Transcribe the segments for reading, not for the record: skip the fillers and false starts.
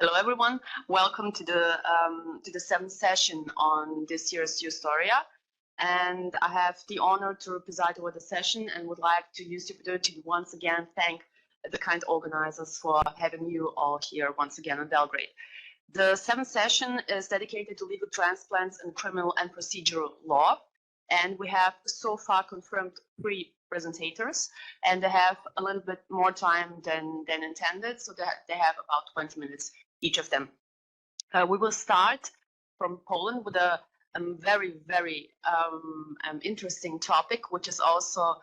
Hello, everyone. Welcome to the seventh session on this year's Iustoria. And I have the honor to preside over the session and would like to use the opportunity to once again thank the kind organizers for having you all here once again in Belgrade. The seventh session is dedicated to legal transplants in criminal and procedural law. And we have so far confirmed 3 presentators, and they have a little bit more time than intended, so that they have about 20 minutes each of them. We will start from Poland with a very, very interesting topic, which is also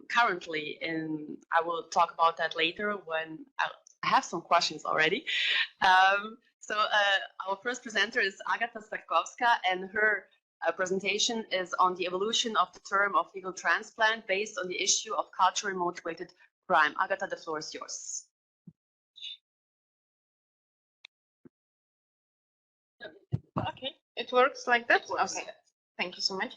currently in, I will talk about that later when I have some questions already. So our first presenter is Agata Starkowska, and her presentation is on the evolution of the term of legal transplant based on the issue of culturally motivated crime. Agata, the floor is yours. Okay, it works like that? Okay, thank you so much.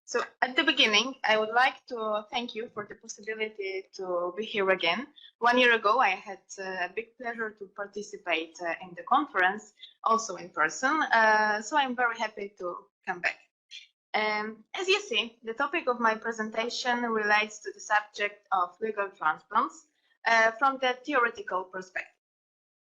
So at the beginning, I would like to thank you for the possibility to be here again. 1 year ago, I had a big pleasure to participate in the conference, also in person, so I'm very happy to come back. As you see, the topic of my presentation relates to the subject of legal transplants from the theoretical perspective.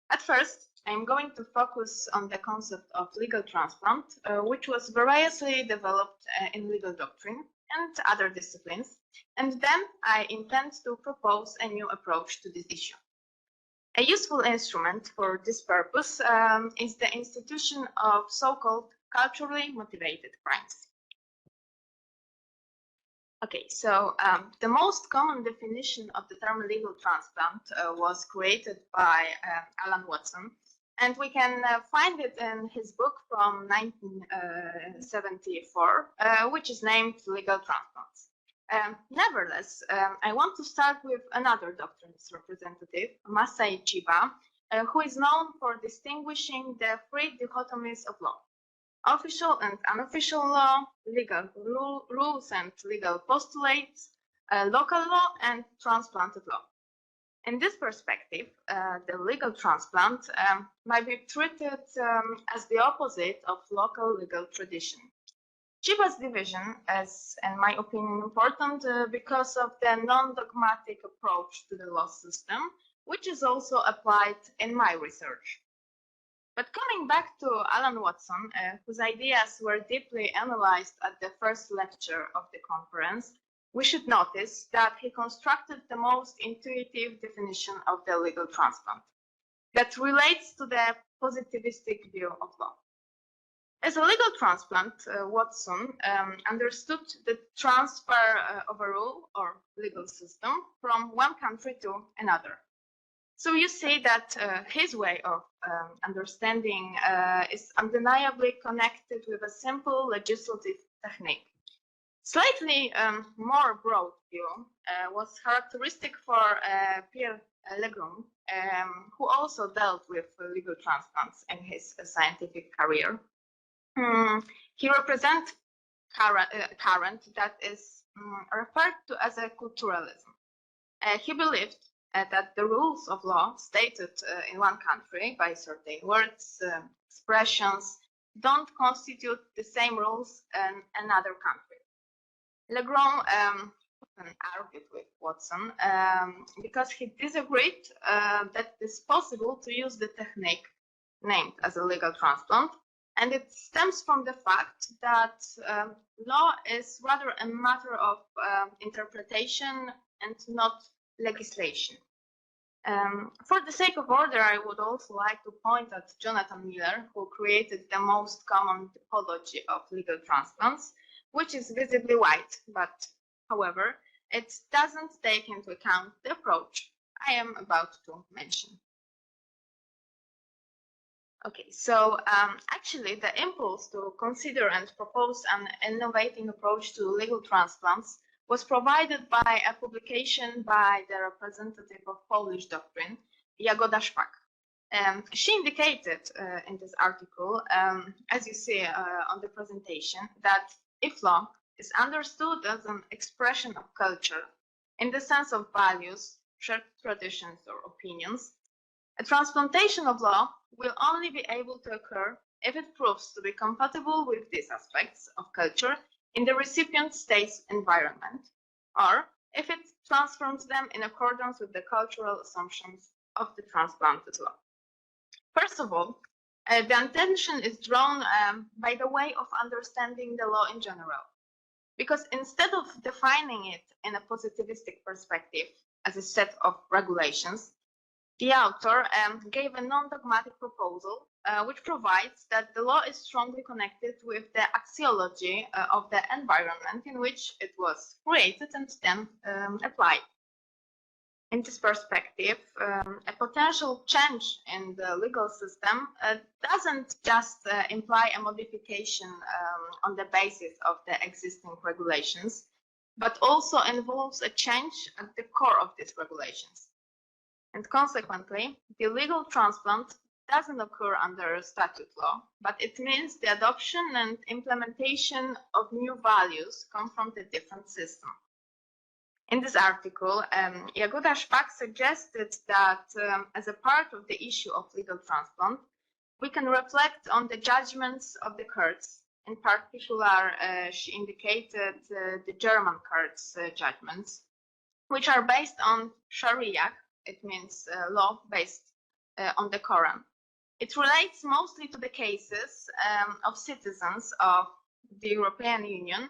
At first, I'm going to focus on the concept of legal transplant, which was variously developed in legal doctrine and other disciplines, and then I intend to propose a new approach to this issue. A useful instrument for this purpose is the institution of so-called culturally motivated crimes. Okay, so the most common definition of the term legal transplant was created by Alan Watson, and we can find it in his book from 1974, which is named Legal Transplants. Nevertheless, I want to start with another doctrine's representative, Masai Chiba, who is known for distinguishing the 3 dichotomies of law: official and unofficial law, legal rules and legal postulates, local law, and transplanted law. In this perspective, the legal transplant might be treated as the opposite of local legal tradition. Chiba's division is, in my opinion, important because of the non-dogmatic approach to the law system, which is also applied in my research. But coming back to Alan Watson, whose ideas were deeply analyzed at the first lecture of the conference, we should notice that he constructed the most intuitive definition of the legal transplant that relates to the positivistic view of law. As a legal transplant, Watson understood the transfer of a rule or legal system from one country to another. So you see that his way of understanding is undeniably connected with a simple legislative technique. Slightly more broad view was characteristic for Pierre Legrand, who also dealt with legal transplants in his scientific career. He represents current that is referred to as a culturalism. He believed that the rules of law stated in one country by certain words, expressions, don't constitute the same rules in another country. Legrand often argued with Watson because he disagreed that it is possible to use the technique named as a legal transplant, and it stems from the fact that law is rather a matter of interpretation and not legislation. For the sake of order, I would also like to point at Jonathan Miller, who created the most common typology of legal transplants, which is visibly white, but however, it doesn't take into account the approach I am about to mention. Okay, so actually the impulse to consider and propose an innovating approach to legal transplants was provided by a publication by the representative of Polish doctrine, Jagoda Szpak. She indicated in this article, as you see on the presentation, that if law is understood as an expression of culture in the sense of values, shared traditions, or opinions, A transplantation of law will only be able to occur if it proves to be compatible with these aspects of culture in the recipient state's environment, or if it transforms them in accordance with the cultural assumptions of the transplanted law. First of all, the attention is drawn by the way of understanding the law in general, because instead of defining it in a positivistic perspective as a set of regulations, the author gave a non-dogmatic proposal which provides that the law is strongly connected with the axiology of the environment in which it was created and then applied. In this perspective, a potential change in the legal system doesn't just imply a modification on the basis of the existing regulations, but also involves a change at the core of these regulations. And consequently, the legal transplant doesn't occur under statute law, but it means the adoption and implementation of new values come from the different system. In this article, Jagoda Szpak suggested that as a part of the issue of legal transplant, we can reflect on the judgments of the courts. In particular, she indicated the German courts' judgments, which are based on Sharia. It means law based on the Quran. It relates mostly to the cases of citizens of the European Union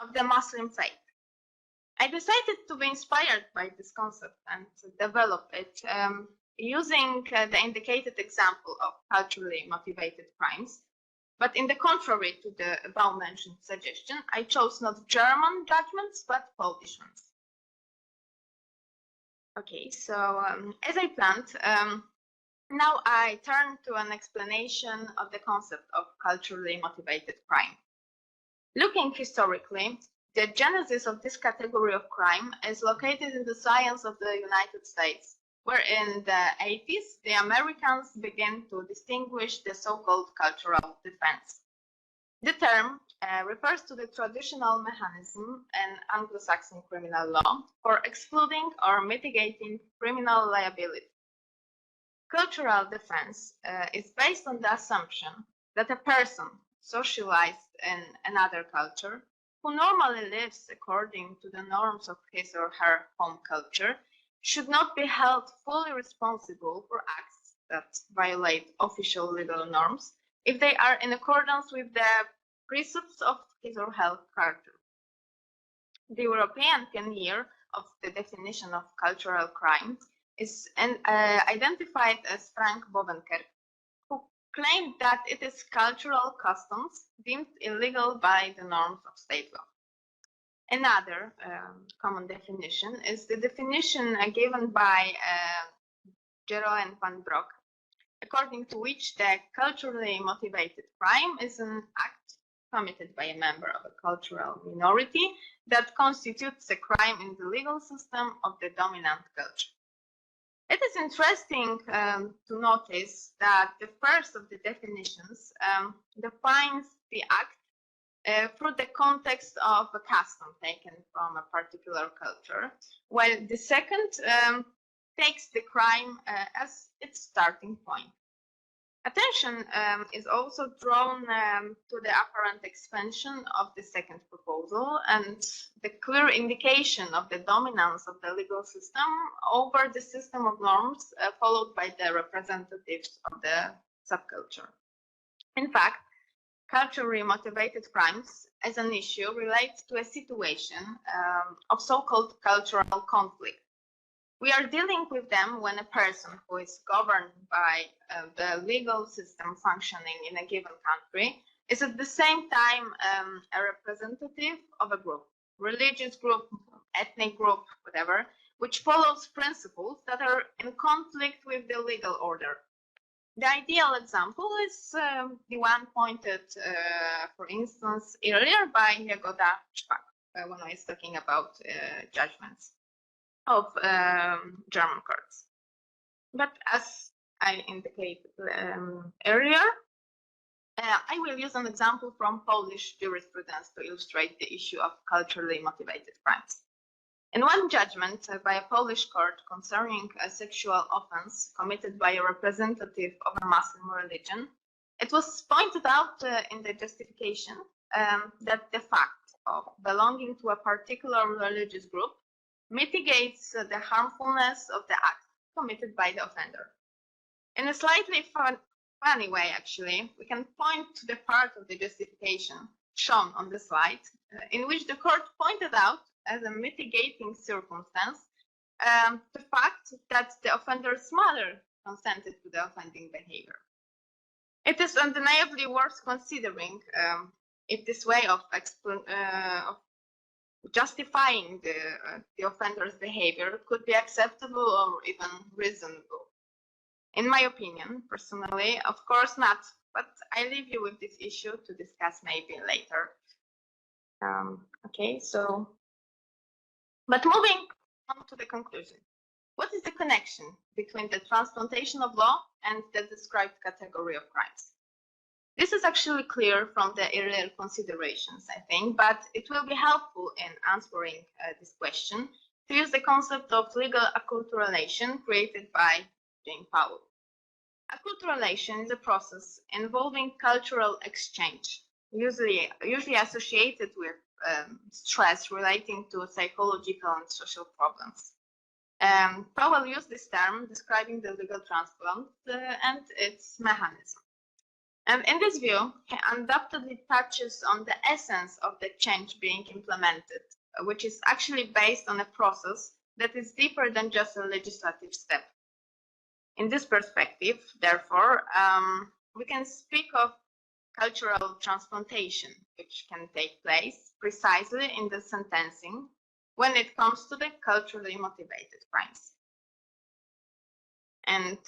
of the Muslim faith. I decided to be inspired by this concept and to develop it using the indicated example of culturally motivated crimes. But in the contrary to the above-mentioned suggestion, I chose not German judgments, but Polish ones. Okay, so as I planned, now I turn to an explanation of the concept of culturally motivated crime. Looking historically, the genesis of this category of crime is located in the science of the United States, where in the 80s, the Americans began to distinguish the so-called cultural defense. The term refers to the traditional mechanism in Anglo-Saxon criminal law for excluding or mitigating criminal liability. Cultural defense is based on the assumption that a person socialized in another culture who normally lives according to the norms of his or her home culture should not be held fully responsible for acts that violate official legal norms if they are in accordance with the precepts of his or her culture. The European pioneer of the definition of cultural crime is identified as Frank Bovenkerk, who claimed that it is cultural customs deemed illegal by the norms of state law. Another common definition is the definition given by Győri and Van Broek, according to which the culturally motivated crime is an act committed by a member of a cultural minority that constitutes a crime in the legal system of the dominant culture. It is interesting to notice that the first of the definitions defines the act through the context of a custom taken from a particular culture, while the second takes the crime as its starting point. Attention is also drawn to the apparent expansion of the second proposal and the clear indication of the dominance of the legal system over the system of norms followed by the representatives of the subculture. In fact, culturally motivated crimes as an issue relates to a situation of so-called cultural conflict. We are dealing with them when a person who is governed by the legal system functioning in a given country is at the same time a representative of a group, religious group, ethnic group, whatever, which follows principles that are in conflict with the legal order. The ideal example is the one pointed, for instance, earlier by Jagoda Szpak when I was talking about judgments of German courts. But as I indicated earlier, I will use an example from Polish jurisprudence to illustrate the issue of culturally motivated crimes. In one judgment by a Polish court concerning a sexual offense committed by a representative of a Muslim religion, it was pointed out in the justification that the fact of belonging to a particular religious group mitigates the harmfulness of the act committed by the offender. In a slightly funny way, actually, we can point to the part of the justification shown on the slide in which the court pointed out as a mitigating circumstance the fact that the offender's mother consented to the offending behavior. It is undeniably worth considering if this way of justifying the offender's behavior could be acceptable or even reasonable. In my opinion, personally, of course not, but I leave you with this issue to discuss maybe later. But moving on to the conclusion. What is the connection between the transplantation of law and the described category of crimes? This is actually clear from the earlier considerations, I think, but it will be helpful in answering this question to use the concept of legal acculturation created by Jane Powell. Acculturation is a process involving cultural exchange, usually associated with stress relating to psychological and social problems. Powell used this term describing the legal transplant and its mechanism. And in this view, he undoubtedly touches on the essence of the change being implemented, which is actually based on a process that is deeper than just a legislative step. In this perspective, therefore, we can speak of cultural transplantation, which can take place precisely in the sentencing when it comes to the culturally motivated crimes. And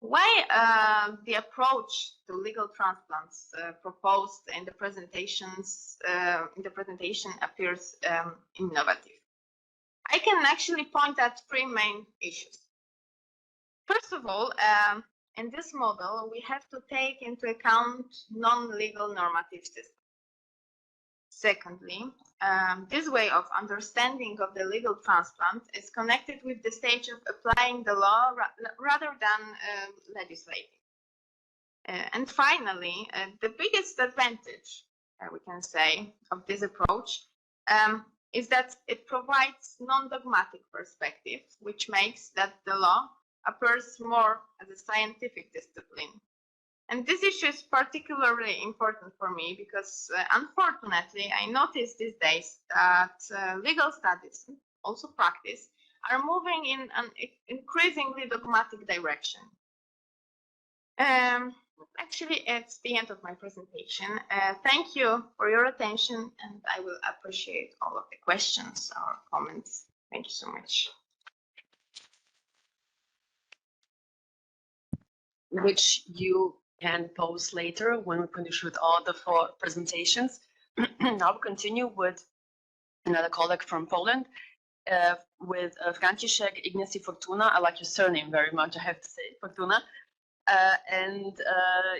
why the approach to legal transplants proposed in the presentation appears innovative? I can actually point at three main issues. First of all, in this model, we have to take into account non-legal normative systems. Secondly, this way of understanding of the legal transplant is connected with the stage of applying the law rather than legislating. And finally, the biggest advantage, we can say, of this approach is that it provides non-dogmatic perspective, which makes that the law appears more as a scientific discipline. And this issue is particularly important for me because, unfortunately, I notice these days that legal studies, also practice, are moving in an increasingly dogmatic direction. Actually, it's the end of my presentation. Thank you for your attention, and I will appreciate all of the questions or comments. Thank you so much. Which you can pose later when we finish with all the four presentations. Now we continue with another colleague from Poland, with Franciszek, Ignacy, Fortuna. I like your surname very much, I have to say, Fortuna. And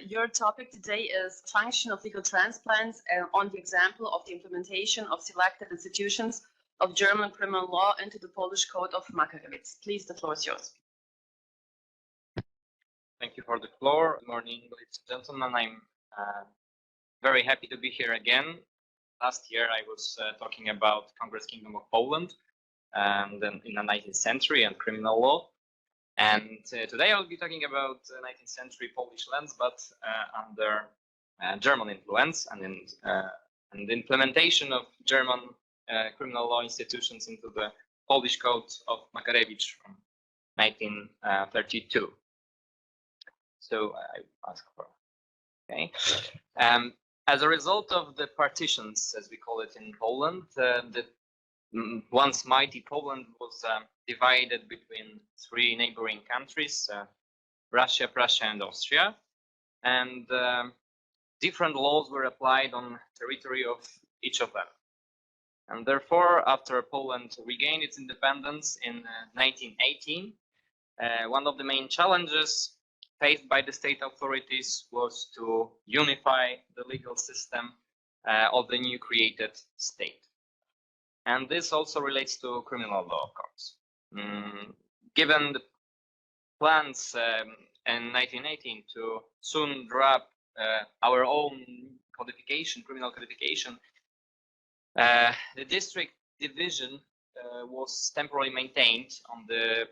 your topic today is function of legal transplants on the example of the implementation of selected institutions of German criminal law into the Polish Code of Makarewicz. Please, the floor is yours. Thank you for the floor. Good morning, ladies and gentlemen. I'm very happy to be here again. Last year, I was talking about Congress Kingdom of Poland and then in the 19th century and criminal law. And today I will be talking about 19th century Polish lands, but under German influence and in the implementation of German criminal law institutions into the Polish Code of Makarewicz from 1932. So I ask for, okay. As a result of the partitions, as we call it in Poland, the once mighty Poland was divided between three neighboring countries, Russia, Prussia, and Austria, and different laws were applied on territory of each of them. And therefore, after Poland regained its independence in 1918, one of the main challenges faced by the state authorities was to unify the legal system of the new created state. And this also relates to criminal law, of course. Given the plans in 1918 to soon draw up our own codification, criminal codification, the district division was temporarily maintained on the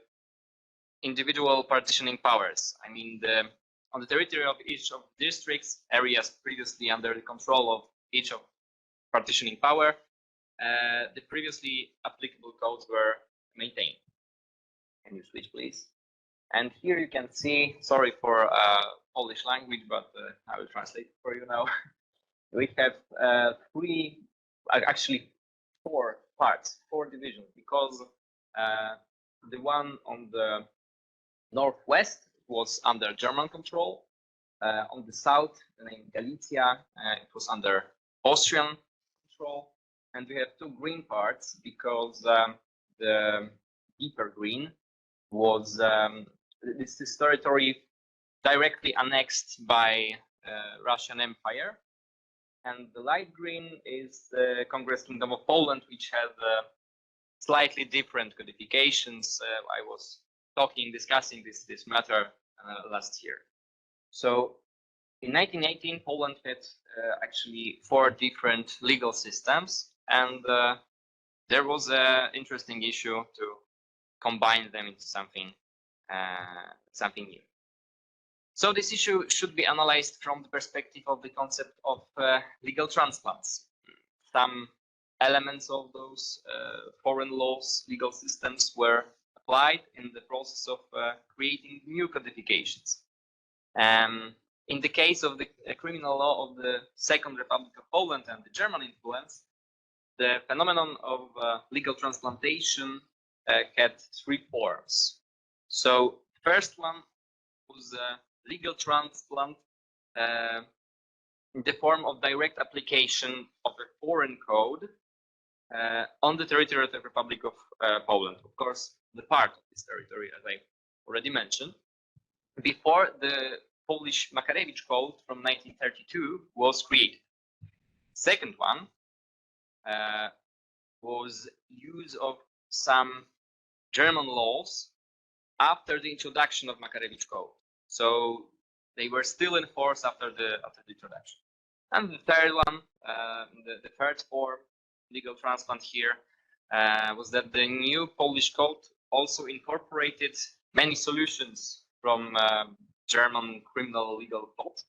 individual partitioning powers. I mean, on the territory of each of districts, areas previously under the control of each of partitioning power, the previously applicable codes were maintained. Can you switch, please? And here you can see, sorry for Polish language, but I will translate it for you now. We have actually four parts, four divisions, because the one on the northwest was under German control. On the south, the name Galicia, it was under Austrian control. And we have two green parts because the deeper green was this territory directly annexed by Russian Empire. And the light green is the Congress Kingdom of Poland, which has slightly different codifications. I was discussing this matter last year. So in 1918, Poland had actually four different legal systems, and there was an interesting issue to combine them into something new. So this issue should be analyzed from the perspective of the concept of legal transplants. Some elements of those foreign laws, legal systems were applied in the process of creating new codifications. In the case of the criminal law of the Second Republic of Poland and the German influence, the phenomenon of legal transplantation had three forms. So first one was legal transplant in the form of direct application of a foreign code on the territory of the Republic of Poland. Of course, the part of this territory, as I already mentioned, before the Polish Makarewicz Code from 1932 was created. Second one was use of some German laws after the introduction of Makarewicz Code. So they were still in force after the introduction. And the third one, the third form, legal transplant here, was that the new Polish code also incorporated many solutions from German criminal legal code,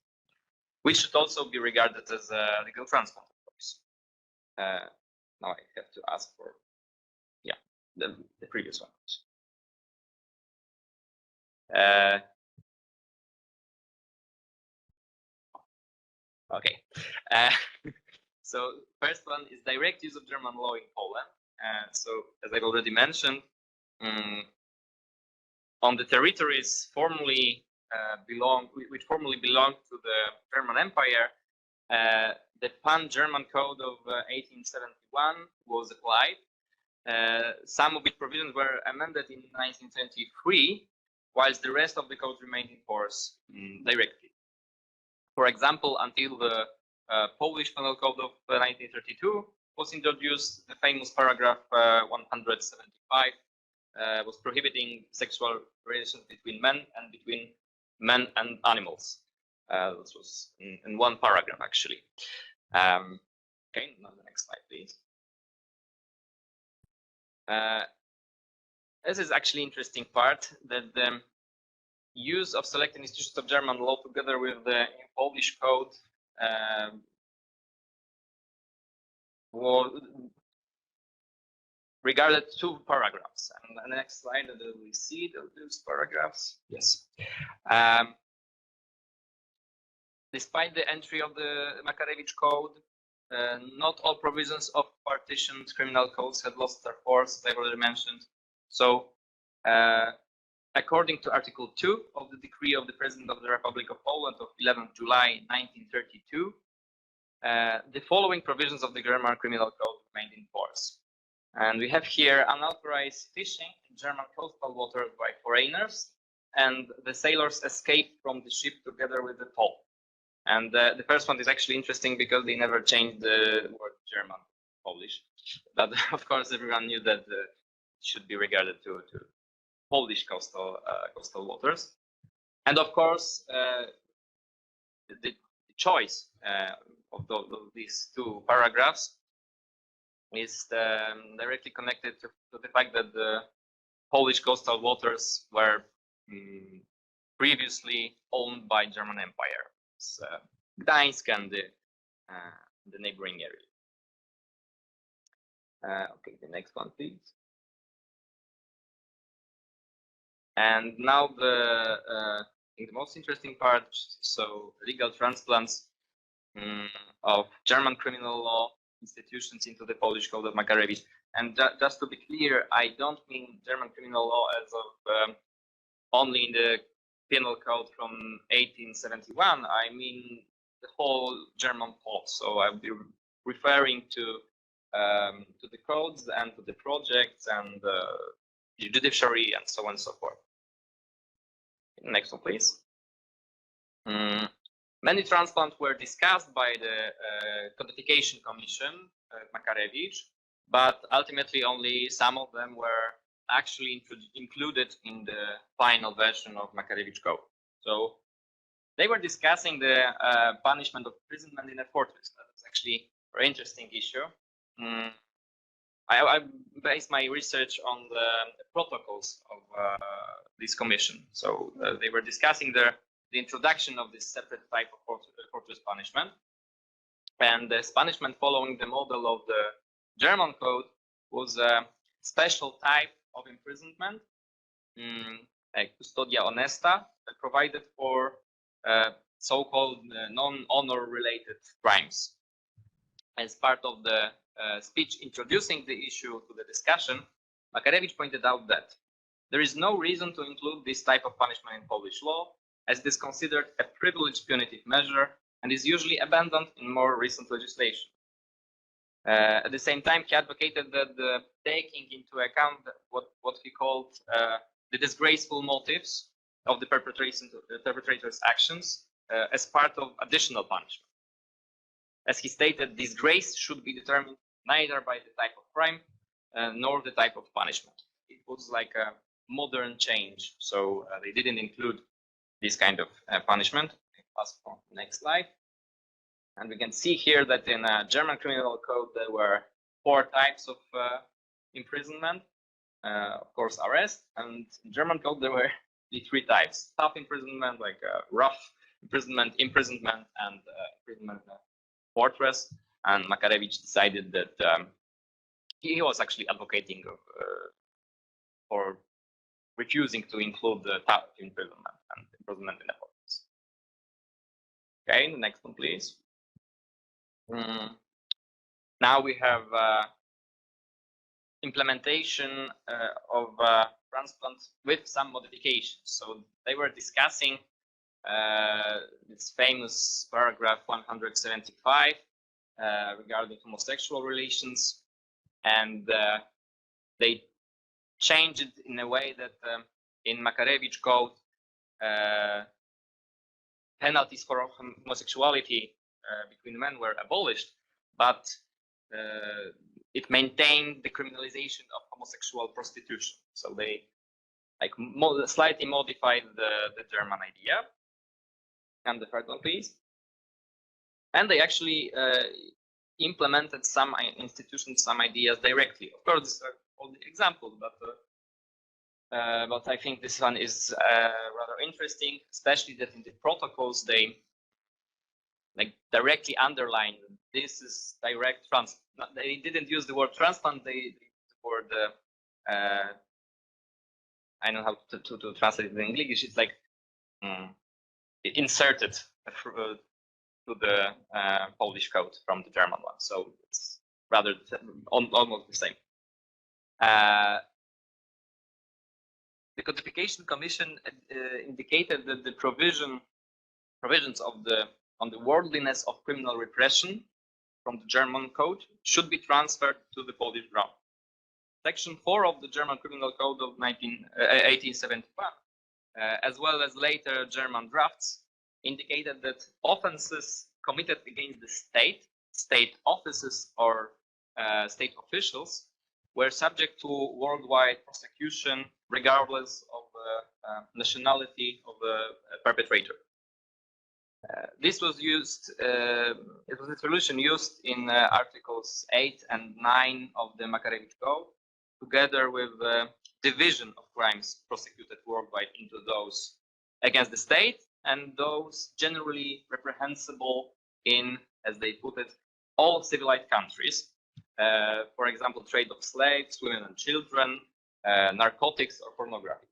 which should also be regarded as a legal transplant, of course. Now I have to ask for, the previous one. Okay. So first one is direct use of German law in Poland. So as I've already mentioned, on the territories which formerly belonged to the German Empire, the Pan-German Code of 1871 was applied. Some of its provisions were amended in 1923, whilst the rest of the code remained in force directly. For example, until the Polish Penal Code of 1932 was introduced, the famous paragraph 175 was prohibiting sexual relations between men and between men and animals. This was in one paragraph, actually. Okay, now the next slide, please. This is actually interesting part, that the use of selected institutions of German law together with the Polish code was regarded two paragraphs. And the next slide, we see those paragraphs. Yes. Despite the entry of the Makarewicz Code, not all provisions of partitioned criminal codes had lost their force, as I've already mentioned. So, according to Article 2 of the Decree of the President of the Republic of Poland of 11th July 1932, the following provisions of the German Criminal Code remained in force. And we have here unauthorized fishing in German coastal waters by foreigners, and the sailors escaped from the ship together with the toll. And the first one is actually interesting because they never changed the word German, Polish. but of course everyone knew that it should be regarded to Polish coastal waters. And of course, the choice of these two paragraphs is directly connected to the fact that the Polish coastal waters were previously owned by German Empire, Gdańsk and the neighboring area. Okay, the next one, please. And now I think the most interesting part, so legal transplants of German criminal law institutions into the Polish Code of Makarewicz. And just to be clear, I don't mean German criminal law as of only in the penal code from 1871. I mean the whole German code. So I'll be referring to the codes and to the projects and the judiciary and so on and so forth. Next one, please. Many transplants were discussed by the Codification Commission, Makarewicz, but ultimately only some of them were actually included in the final version of Makarewicz Code. So they were discussing the punishment of imprisonment in a fortress. That's actually a very interesting issue. I based my research on the protocols of this commission. So they were discussing the introduction of this separate type of fortress punishment. And this punishment following the model of the German code was a special type of imprisonment, like custodia honesta, provided for so-called non-honor related crimes. As part of the speech introducing the issue to the discussion, Makarewicz pointed out that there is no reason to include this type of punishment in Polish law, as it is considered a privileged punitive measure and is usually abandoned in more recent legislation. At the same time, he advocated that taking into account what he called the disgraceful motives of the perpetrator's actions as part of additional punishment. As he stated, disgrace should be determined neither by the type of crime nor the type of punishment. It was like a modern change, so they didn't include this kind of punishment. Pass on the next slide. And we can see here that in German criminal code, there were 4 types of imprisonment. Of course, arrest. And in German code, there were the 3 types: tough imprisonment, like rough imprisonment, and imprisonment in a fortress. And Makarewicz decided that he was actually advocating for refusing to include the tough imprisonment and imprisonment in a fortress. Okay, the next one, please. Now we have implementation of transplants with some modifications. So they were discussing this famous paragraph 175 regarding homosexual relations, and they changed it in a way that in Makarewicz Code, penalties for homosexuality between men were abolished, but it maintained the criminalization of homosexual prostitution. So they slightly modified the German idea. And the third one, please. And they actually implemented some institutions, some ideas directly. Of course, these are all the examples, but I think this one is rather interesting, especially that in the protocols they directly underline this is direct transplant. They didn't use the word transplant. They used the word I don't know how to translate it in English. It's like inserted to the Polish code from the German one. So it's rather almost the same. The Codification Commission indicated that the provisions on the worldliness of criminal repression from the German code should be transferred to the Polish ground. Section 4 of the German Criminal Code of 1871, as well as later German drafts, indicated that offenses committed against the state offices, or state officials were subject to worldwide prosecution regardless of the nationality of the perpetrator. This was used, it was a solution used in Articles 8 and 9 of the Makarewicz Code, together with the division of crimes prosecuted worldwide into those against the state and those generally reprehensible in, as they put it, all civilized countries. For example, trade of slaves, women and children, narcotics or pornography,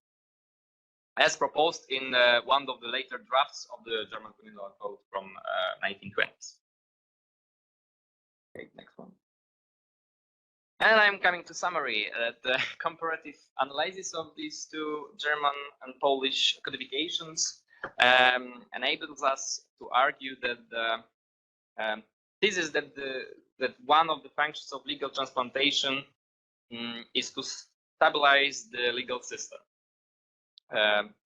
as proposed in one of the later drafts of the German Criminal Code from 1920s. Okay, next one. And I'm coming to summary. The comparative analysis of these two German and Polish codifications enables us to argue that the thesis that that one of the functions of legal transplantation is to stabilize the legal system.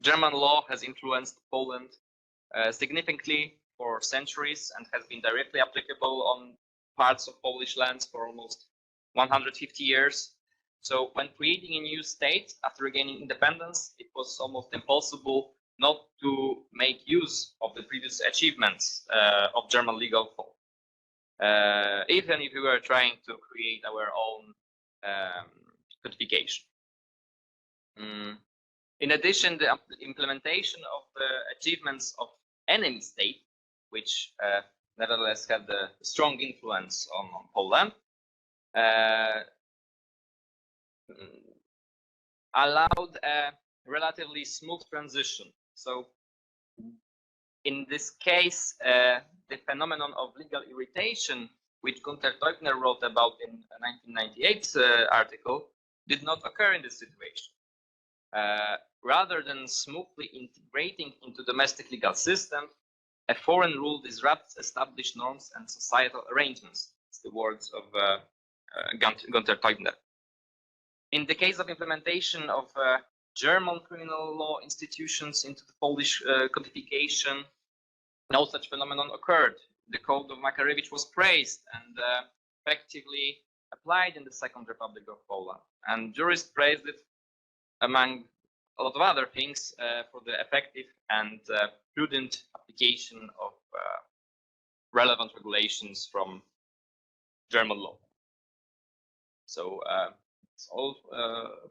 German law has influenced Poland significantly for centuries and has been directly applicable on parts of Polish lands for almost 150 years. So when creating a new state after regaining independence, it was almost impossible not to make use of the previous achievements of German legal thought. Even if we were trying to create our own codification. In addition, the implementation of the achievements of enemy state, which nevertheless had a strong influence on Poland, allowed a relatively smooth transition. So in this case, the phenomenon of legal irritation, which Günther Teubner wrote about in a 1998 article, did not occur in this situation. Rather than smoothly integrating into domestic legal system, a foreign rule disrupts established norms and societal arrangements. It's the words of Günther Teubner. In the case of implementation of German criminal law institutions into the Polish codification, no such phenomenon occurred. The Code of Makarewicz was praised and effectively applied in the Second Republic of Poland. And jurists praised it, among a lot of other things, for the effective and prudent application of relevant regulations from German law. So it's all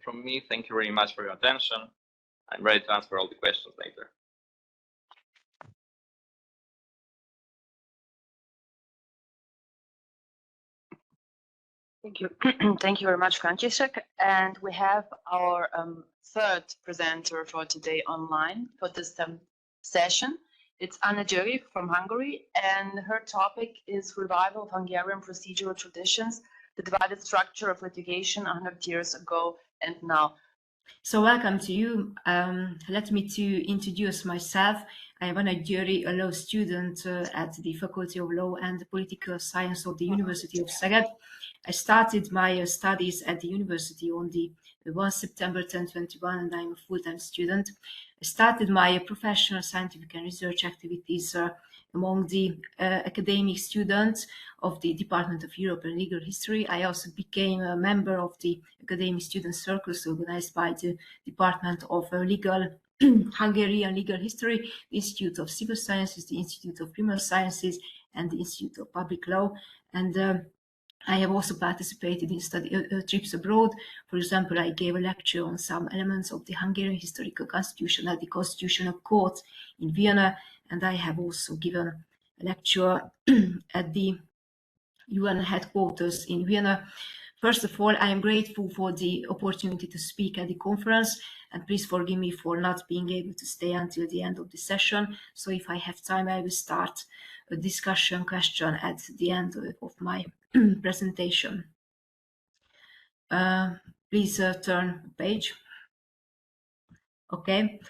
from me. Thank you very much for your attention. I'm ready to answer all the questions later. Thank you. Thank you very much, Franciszek. And we have our third presenter for today online for this session. It's Anett Győri from Hungary, and her topic is revival of Hungarian procedural traditions, the divided structure of litigation 100 years ago and now. So welcome to you. Let me to introduce myself. I'm Anett Győri, a law student at the Faculty of Law and Political Science of the University of Szeged. I started my studies at the university on the 1 September 2021, and I'm a full-time student. I started my professional scientific and research activities among the academic students of the Department of European Legal History. I also became a member of the academic student circles organized by the Department of Hungarian Legal History, the Institute of Civil Sciences, the Institute of Criminal Sciences, and the Institute of Public Law. And I have also participated in study trips abroad. For example, I gave a lecture on some elements of the Hungarian historical constitution at the Constitutional Court in Vienna, and I have also given a lecture at the UN headquarters in Vienna. First of all, I am grateful for the opportunity to speak at the conference, and please forgive me for not being able to stay until the end of the session. So if I have time, I will start a discussion question at the end of my presentation. Please turn the page. Okay.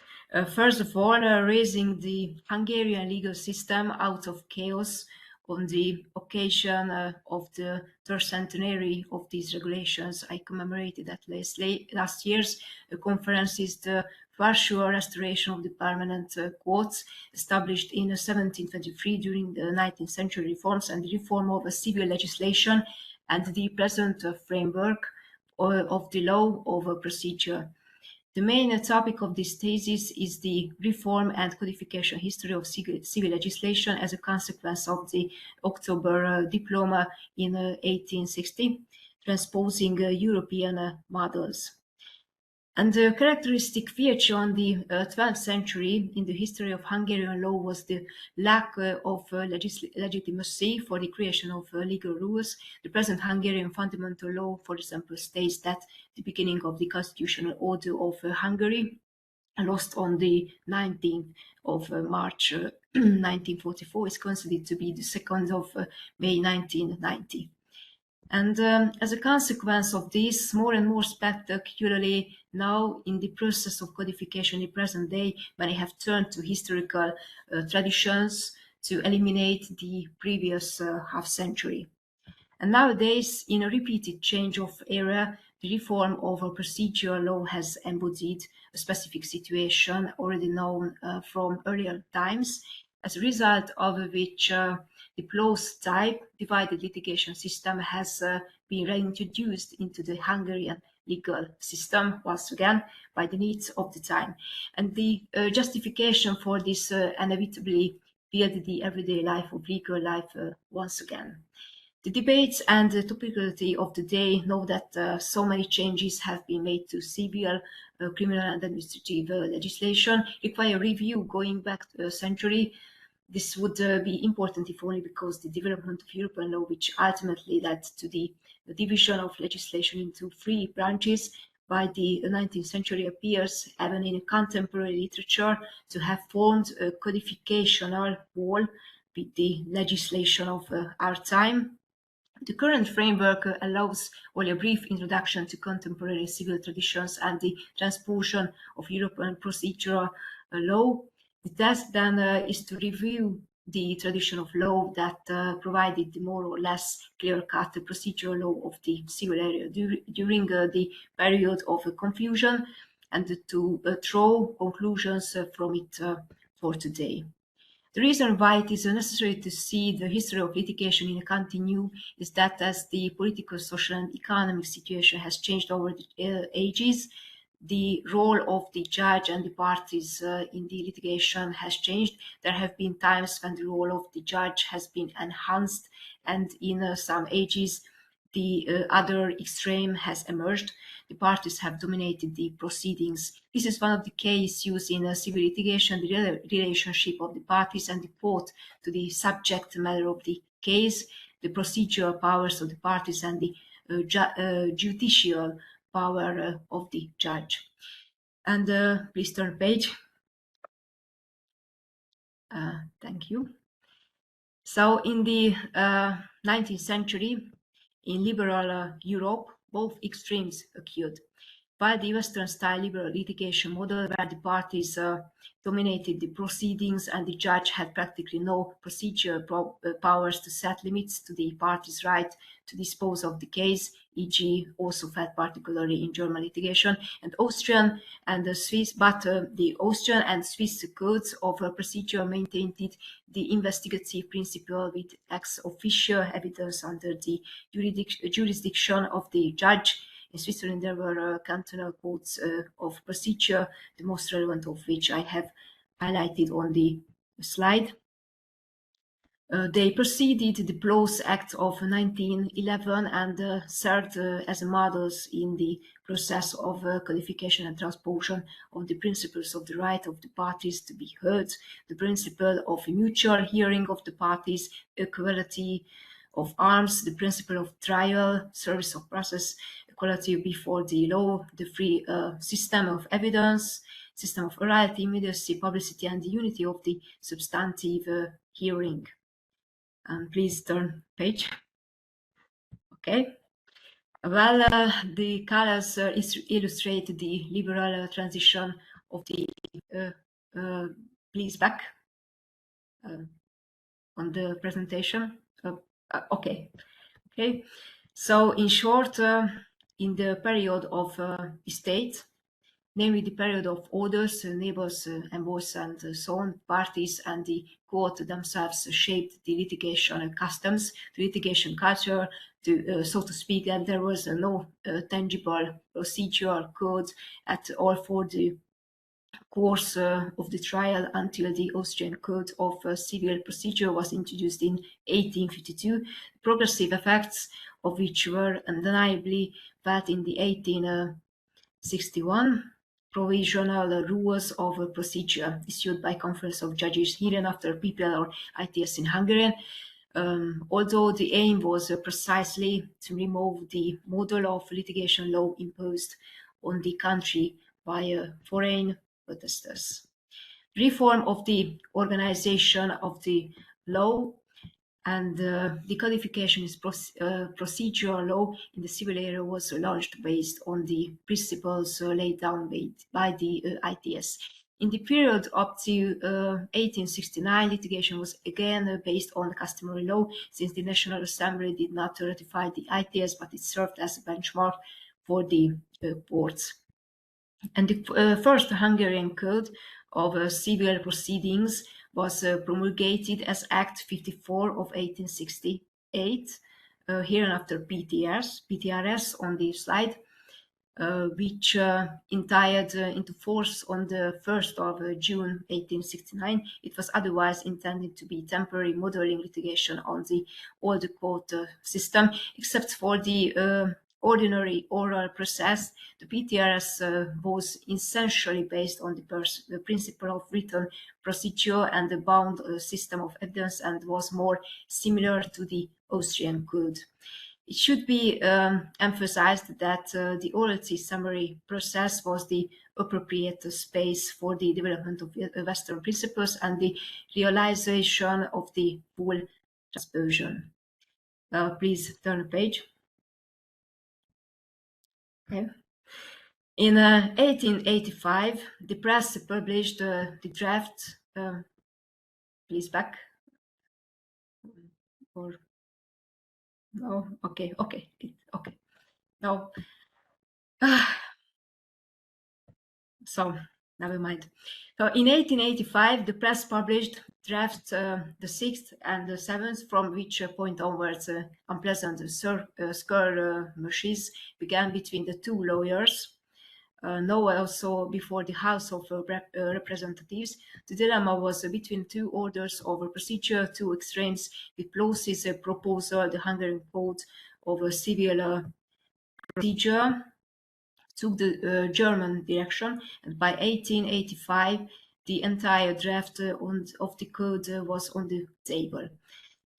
First of all, raising the Hungarian legal system out of chaos on the occasion of the third centenary of these regulations. I commemorated that last year's conference is the Warsaw restoration of the permanent courts established in 1723 during the 19th century reforms and the reform of civil legislation and the present framework of the law of procedure. The main topic of this thesis is the reform and codification history of civil legislation as a consequence of the October Diploma in 1860, transposing European models. And the characteristic feature on the 12th century in the history of Hungarian law was the lack of legitimacy for the creation of legal rules. The present Hungarian fundamental law, for example, states that the beginning of the constitutional order of Hungary lost on the 19th of March 1944 is considered to be the 2nd of May 1990. And as a consequence of this, more and more spectacularly now in the process of codification in the present day, many have turned to historical traditions to eliminate the previous half century. And nowadays, in a repeated change of era, the reform of a procedural law has embodied a specific situation already known from earlier times, as a result of which the closed type divided litigation system has been reintroduced into the Hungarian legal system once again by the needs of the time. And the justification for this inevitably filled the everyday life of legal life once again. The debates and the topicality of the day know that so many changes have been made to civil, criminal and administrative legislation require review going back a century. This would be important if only because the development of European law, which ultimately led to the division of legislation into 3 branches by the 19th century, appears, even in contemporary literature, to have formed a codificational wall with the legislation of our time. The current framework allows only a brief introduction to contemporary civil traditions and the transposition of European procedural law. The task then is to review the tradition of law that provided the more or less clear-cut procedural law of the civil area during the period of confusion, and to draw conclusions from it for today. The reason why it is necessary to see the history of litigation in a continue is that as the political, social and economic situation has changed over the ages, the role of the judge and the parties in the litigation has changed. There have been times when the role of the judge has been enhanced, and in some ages the other extreme has emerged. The parties have dominated the proceedings. This is one of the key issues in civil litigation, the relationship of the parties and the court to the subject matter of the case, the procedural powers of the parties and the judicial power of the judge. And please turn page. Thank you. So in the 19th century, in liberal Europe, both extremes occurred. While the Western-style liberal litigation model, where the parties dominated the proceedings and the judge had practically no procedural powers to set limits to the parties' right to dispose of the case, e.g. also felt particularly in German litigation, and Austrian and the Swiss, but the Austrian and Swiss codes of procedure maintained the investigative principle with ex officio evidence under the jurisdiction of the judge. In Switzerland, there were cantonal codes of procedure, the most relevant of which I have highlighted on the slide. They preceded the Blows Act of 1911 and served as models in the process of codification and transposition of the principles of the right of the parties to be heard, the principle of mutual hearing of the parties, equality of arms, the principle of trial, service of process, equality before the law, the free system of evidence, system of orality, immediacy, publicity, and the unity of the substantive hearing. Please turn page. Okay. Well, the colors illustrate the liberal transition of the. Please back on the presentation. Okay. Okay. So in short, in the period of the state, namely the period of orders, neighbors, envoys, and so on, parties, and the court themselves shaped the litigation customs, the litigation culture, so to speak, and there was no tangible procedural code at all for the course of the trial until the Austrian Code of Civil Procedure was introduced in 1852, progressive effects of which were undeniably felt in the 1861 provisional rules of procedure issued by Conference of Judges, hereinafter PPL or ITS in Hungarian. Although the aim was precisely to remove the model of litigation law imposed on the country by foreign protesters. Reform of the organization of the law and the codification is procedural law in the civil area was launched based on the principles laid down by the ITS. In the period up to 1869, litigation was again based on customary law, since the National Assembly did not ratify the ITS, but it served as a benchmark for the courts. And the first Hungarian Code of Civil Proceedings was promulgated as Act 54 of 1868, hereinafter PTRS on the slide, which entered into force on the 1st of June 1869. It was otherwise intended to be temporary modeling litigation on the old court system, except for the ordinary oral process. The PTRS was essentially based on the principle of written procedure and the bound system of evidence, and was more similar to the Austrian Code. It should be emphasized that the orality summary process was the appropriate space for the development of Western principles and the realization of the full transposition. Please turn the page. Okay. In 1885, the press published the draft. Please back. Or no, okay. No. So never mind. So in 1885, the press published draft the 6th and the 7th, from which point onwards unpleasant skirmishes began between the two lawyers. Now also before the House of Representatives. The dilemma was between two orders of procedure, two extremes, with Plos's proposal, the Hungarian Code of Civil Procedure, took the German direction, and by 1885 the entire draft of the code was on the table.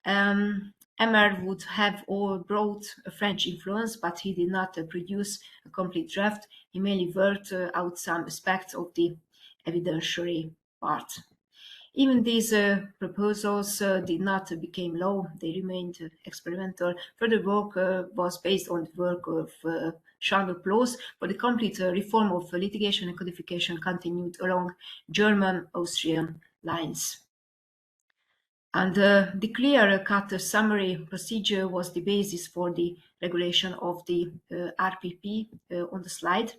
Emmer would have all brought a French influence, but he did not produce a complete draft. He mainly worked out some aspects of the evidentiary part. Even these proposals did not become law. They remained experimental. Further work was based on the work of Charles Ploss, but the complete reform of litigation and codification continued along German-Austrian lines. And the clear-cut summary procedure was the basis for the regulation of the RPP on the slide.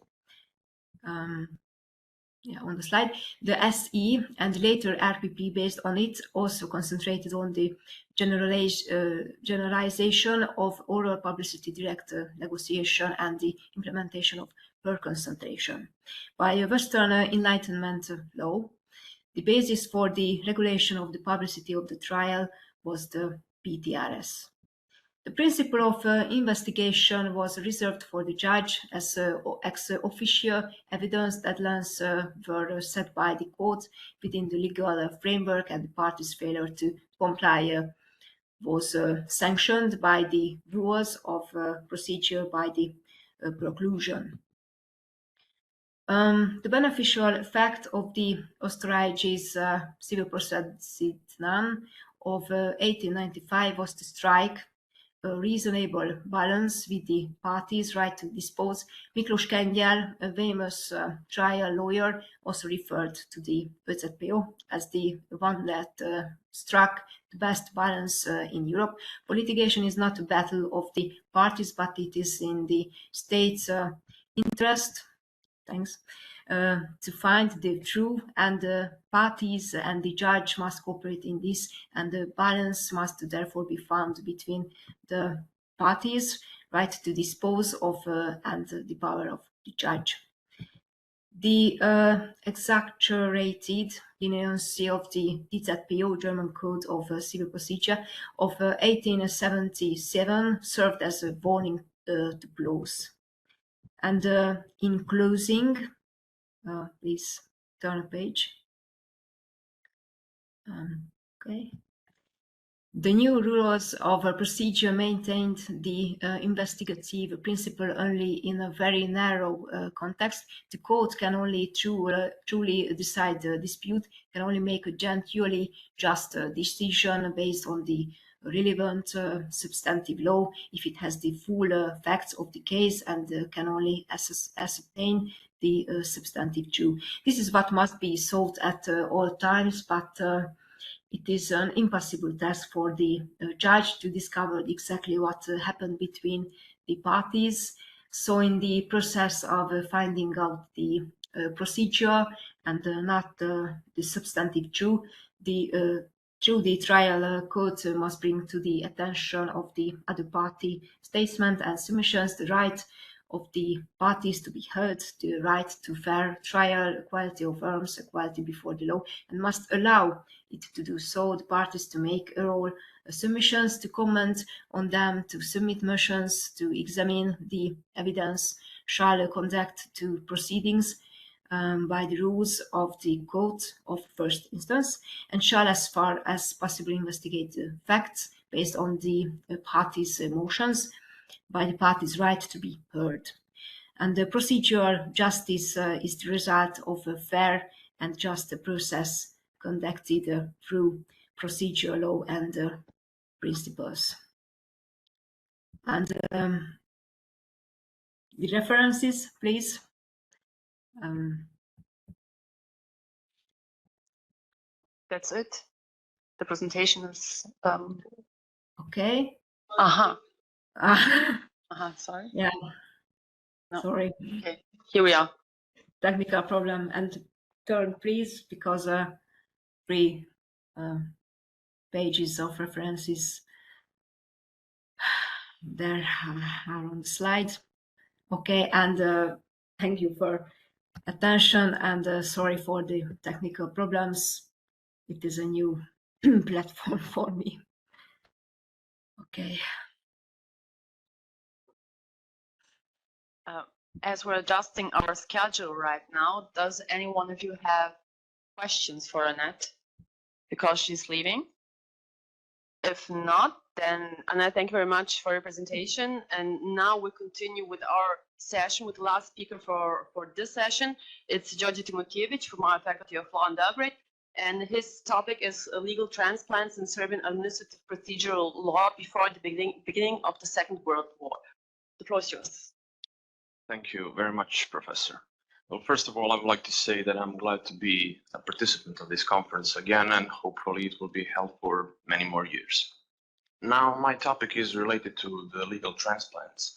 On the slide, the SE and later RPP based on it also concentrated on the generalization of oral publicity, direct negotiation, and the implementation of per concentration. By Western Enlightenment law, the basis for the regulation of the publicity of the trial was the PTRS. The principle of investigation was reserved for the judge as ex officio evidence deadlines were set by the court within the legal framework, and the parties' failure to comply was sanctioned by the rules of procedure by the preclusion. The beneficial effect of the Osztagy's civil procedure of 1895 was to strike a reasonable balance with the parties' right to dispose. Miklós Kengyel, a famous trial lawyer, also referred to the ÖZPO as the one that struck the best balance in Europe. For litigation is not a battle of the parties, but it is in the state's interest to find the truth, and the parties and the judge must cooperate in this, and the balance must therefore be found between the parties' right to dispose of and the power of the judge. The exaggerated leniency of the DZPO, German Code of Civil Procedure of 1877, served as a warning to blows. And in closing, please turn a page. Okay. The new rules of procedure maintained the investigative principle only in a very narrow context. The court can only truly decide the dispute, can only make a genuinely just decision based on the relevant substantive law if it has the full facts of the case, and can only ascertain the substantive truth. This is what must be sought at all times, but it is an impossible task for the judge to discover exactly what happened between the parties. So in the process of finding out the procedure and not the substantive truth, through the trial court must bring to the attention of the other party statements and submissions the right of the parties to be heard, the right to fair trial, equality of arms, equality before the law, and must allow it to do so, the parties to make oral submissions, to comment on them, to submit motions, to examine the evidence, shall conduct to proceedings by the rules of the court of first instance, and shall as far as possible investigate the facts based on the parties' motions, by the party's right to be heard. And the procedural justice is the result of a fair and just process conducted through procedural law and principles. And the references, please. That's it. The presentation is okay. Sorry. Yeah. No. Sorry. Okay. Here we are. Technical problem. And turn, please, because 3 pages of references there are on the slide. Okay, and thank you for attention, and sorry for the technical problems. It is a new platform for me. Okay. As we're adjusting our schedule right now, does any one of you have questions for Anett because she's leaving? If not, then Anett, thank you very much for your presentation. And now we continue with our session with the last speaker for this session. It's Győri from our Faculty of Law in Belgrade. And his topic is legal transplants in Serbian administrative procedural law before the beginning of the Second World War. The floor is yours. Thank you very much, Professor. Well, first of all, I would like to say that I'm glad to be a participant of this conference again, and hopefully it will be held for many more years. Now, my topic is related to the legal transplants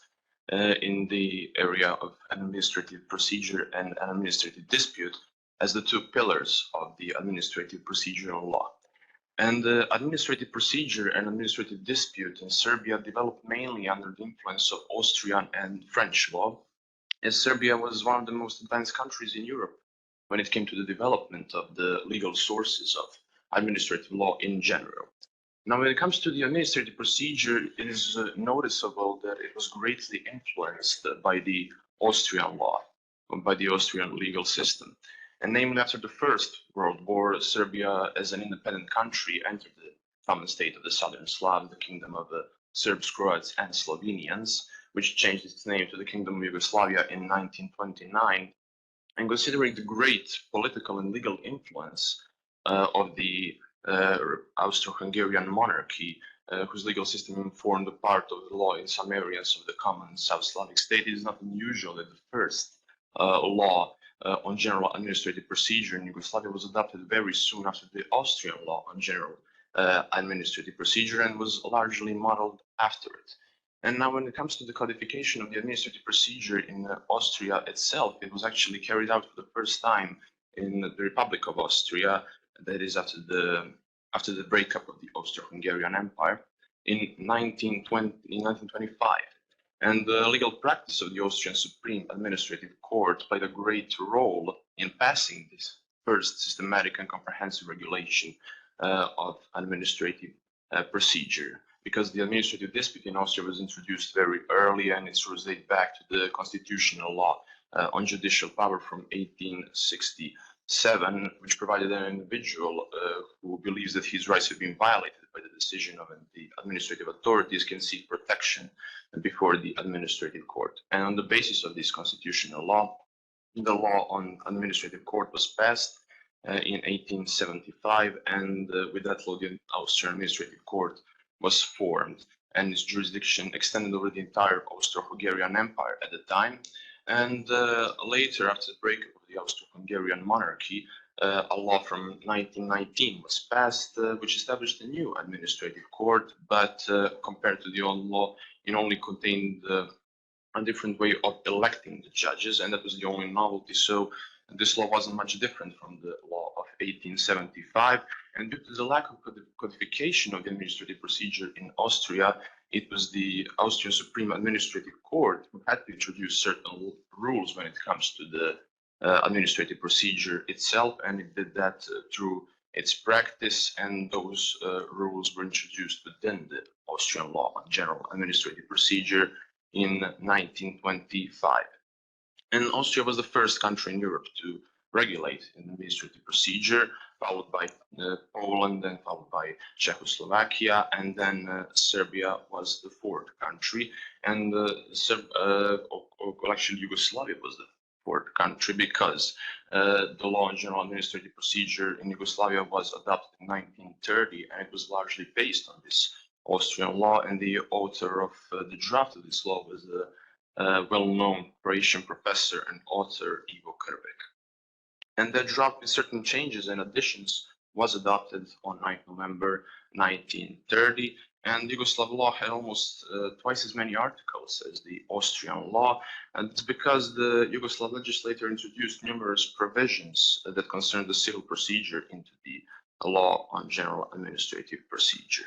in the area of administrative procedure and administrative dispute as the two pillars of the administrative procedural law. And administrative procedure and administrative dispute in Serbia developed mainly under the influence of Austrian and French law, as Serbia was one of the most advanced countries in Europe when it came to the development of the legal sources of administrative law in general. Now, when it comes to the administrative procedure, it is noticeable that it was greatly influenced by the Austrian law, by the Austrian legal system. And namely, after the First World War, Serbia, as an independent country, entered the common state of the Southern Slav, the kingdom of the Serbs, Croats, and Slovenians, which changed its name to the Kingdom of Yugoslavia in 1929. And considering the great political and legal influence of the Austro-Hungarian monarchy, whose legal system informed a part of the law in some areas of the common South Slavic state, it is not unusual that the first law on general administrative procedure in Yugoslavia was adopted very soon after the Austrian law on general administrative procedure and was largely modeled after it. And now when it comes to the codification of the administrative procedure in Austria itself, it was actually carried out for the first time in the Republic of Austria, that is after the breakup of the Austro-Hungarian Empire in 1925. And the legal practice of the Austrian Supreme Administrative Court played a great role in passing this first systematic and comprehensive regulation of administrative procedure, because the administrative dispute in Austria was introduced very early, and its roots date back to the constitutional law on judicial power from 1867, which provided an individual who believes that his rights have been violated by the decision of the administrative authorities can seek protection before the administrative court. And on the basis of this constitutional law, the law on administrative court was passed in 1875, and with that law, the Austrian Administrative Court was formed, and its jurisdiction extended over the entire Austro-Hungarian Empire at the time. And later, after the breakup of the Austro-Hungarian monarchy, a law from 1919 was passed, which established a new administrative court, but compared to the old law, it only contained a different way of electing the judges, and that was the only novelty. So this law wasn't much different from the law of 1875, and due to the lack of codification of the administrative procedure in Austria, it was the Austrian Supreme Administrative Court who had to introduce certain rules when it comes to the administrative procedure itself, and it did that through its practice, and those rules were introduced within the Austrian law on general administrative procedure in 1925. And Austria was the first country in Europe to regulate an administrative procedure, followed by Poland, then followed by Czechoslovakia, and then Serbia was the fourth country, and actually Yugoslavia was the fourth country, because the law on general administrative procedure in Yugoslavia was adopted in 1930, and it was largely based on this Austrian law, and the author of the draft of this law was the well-known Croatian professor and author Ivo Krvek. And that draft with certain changes and additions was adopted on 9 November 1930, and Yugoslav law had almost twice as many articles as the Austrian law, and it's because the Yugoslav legislature introduced numerous provisions that concerned the civil procedure into the law on general administrative procedure.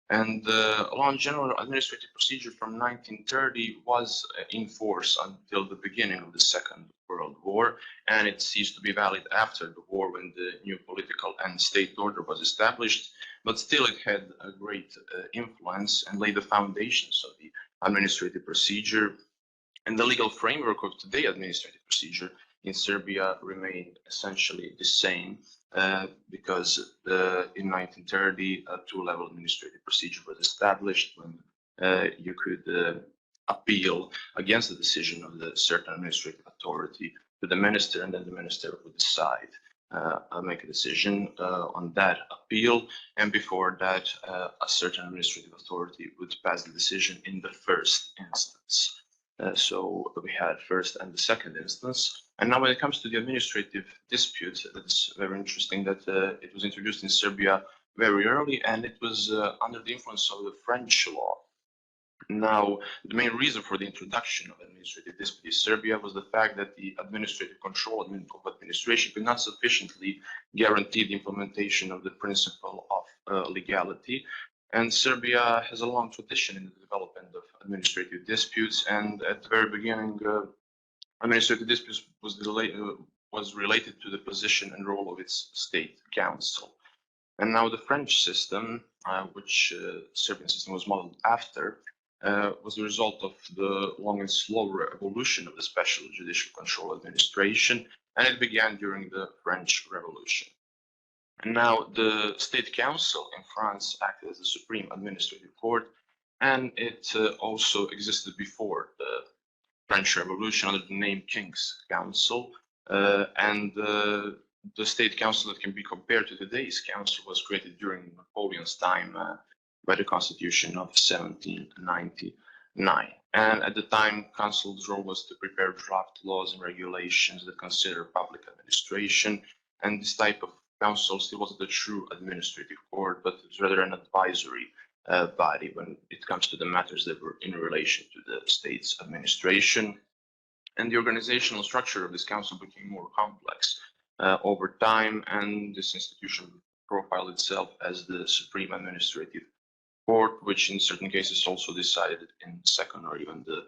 And the law on general administrative procedure from 1930 was in force until the beginning of the Second World War, and it ceased to be valid after the war when the new political and state order was established, but still it had a great influence and laid the foundations of the administrative procedure. And the legal framework of today's administrative procedure in Serbia remained essentially the same, because in 1930 a two-level administrative procedure was established when you could appeal against the decision of the certain administrative authority to the minister, and then the minister would decide, make a decision on that appeal, and before that a certain administrative authority would pass the decision in the first instance. So we had first and the second instance. And now when it comes to the administrative dispute, it's very interesting that it was introduced in Serbia very early, and it was under the influence of the French law. Now, the main reason for the introduction of administrative dispute in Serbia was the fact that the administrative control of administration could not sufficiently guarantee the implementation of the principle of legality. And Serbia has a long tradition in the development of administrative disputes, and at the very beginning, administrative disputes was related to the position and role of its state council. And now the French system, which Serbian system was modeled after, was the result of the long and slow evolution of the special judicial control administration, and it began during the French Revolution. And now the State Council in France acted as the Supreme Administrative Court, and it also existed before the French Revolution under the name King's Council. And the State Council that can be compared to today's council was created during Napoleon's time by the Constitution of 1799. And at the time, council's role was to prepare draft laws and regulations that consider public administration. And this type of council still wasn't a true administrative court, but it was rather an advisory body when it comes to the matters that were in relation to the state's administration. And the organizational structure of this council became more complex over time, and this institution profiled itself as the supreme administrative court, which in certain cases also decided in second or even the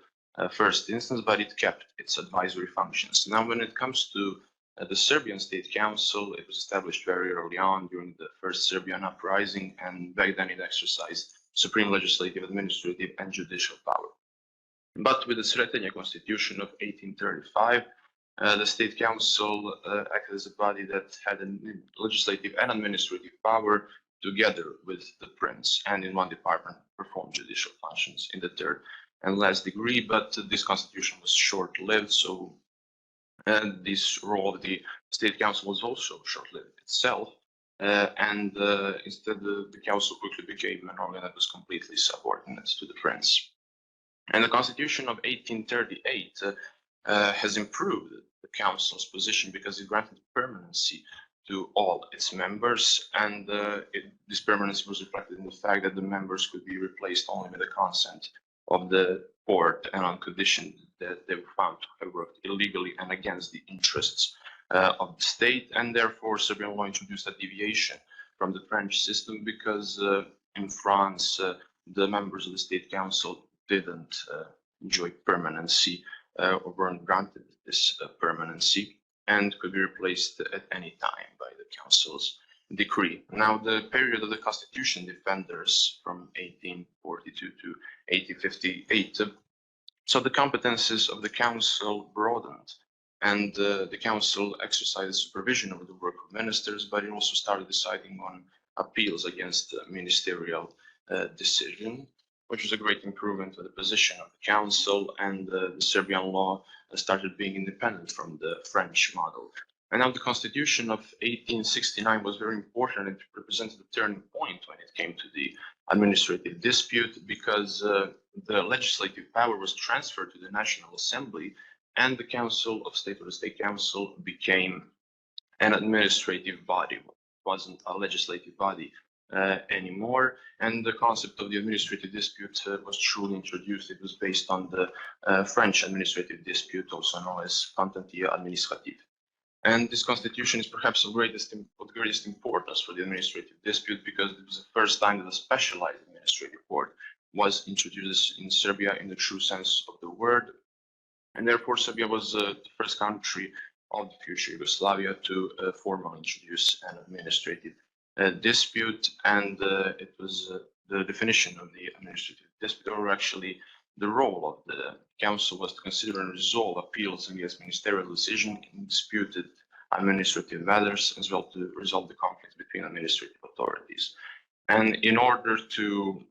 first instance, but it kept its advisory functions. Now, when it comes to the Serbian State Council, it was established very early on during the first Serbian uprising, and back then it exercised supreme legislative, administrative, and judicial power. But with the Sretanja Constitution of 1835, the State Council acted as a body that had a legislative and administrative power together with the Prince, and in one department performed judicial functions in the third and last degree. But this constitution was short-lived, so this role of the State Council was also short-lived itself, and instead the council quickly became an organ that was completely subordinate to the Prince. And the Constitution of 1838 has improved the council's position because it granted permanency to all its members, and this permanency was reflected in the fact that the members could be replaced only with the consent of the court and on condition that they were found to have worked illegally and against the interests of the state. And therefore, Serbian law introduced a deviation from the French system, because in France, the members of the State Council didn't enjoy permanency or weren't granted this permanency, and could be replaced at any time by the council's decree. Now, the period of the Constitution defenders from 1842 to 1858, so the competences of the council broadened, and the council exercised supervision over the work of ministers, but it also started deciding on appeals against ministerial decision, which was a great improvement of the position of the council, and the Serbian law started being independent from the French model. And now the Constitution of 1869 was very important. It represented a turning point when it came to the administrative dispute, because the legislative power was transferred to the National Assembly, and the Council of State, or the State Council, became an administrative body. It wasn't a legislative body anymore, and the concept of the administrative dispute was truly introduced. It was based on the French administrative dispute, also known as contentieux administratif. And this constitution is perhaps of greatest importance for the administrative dispute, because it was the first time that a specialized administrative court was introduced in Serbia in the true sense of the word. And therefore, Serbia was the first country of the future Yugoslavia to formally introduce an administrative dispute, and it was the definition of the administrative dispute, or actually the role of the council, was to consider and resolve appeals against ministerial decision in disputed administrative matters, as well to resolve the conflicts between administrative authorities. And in order to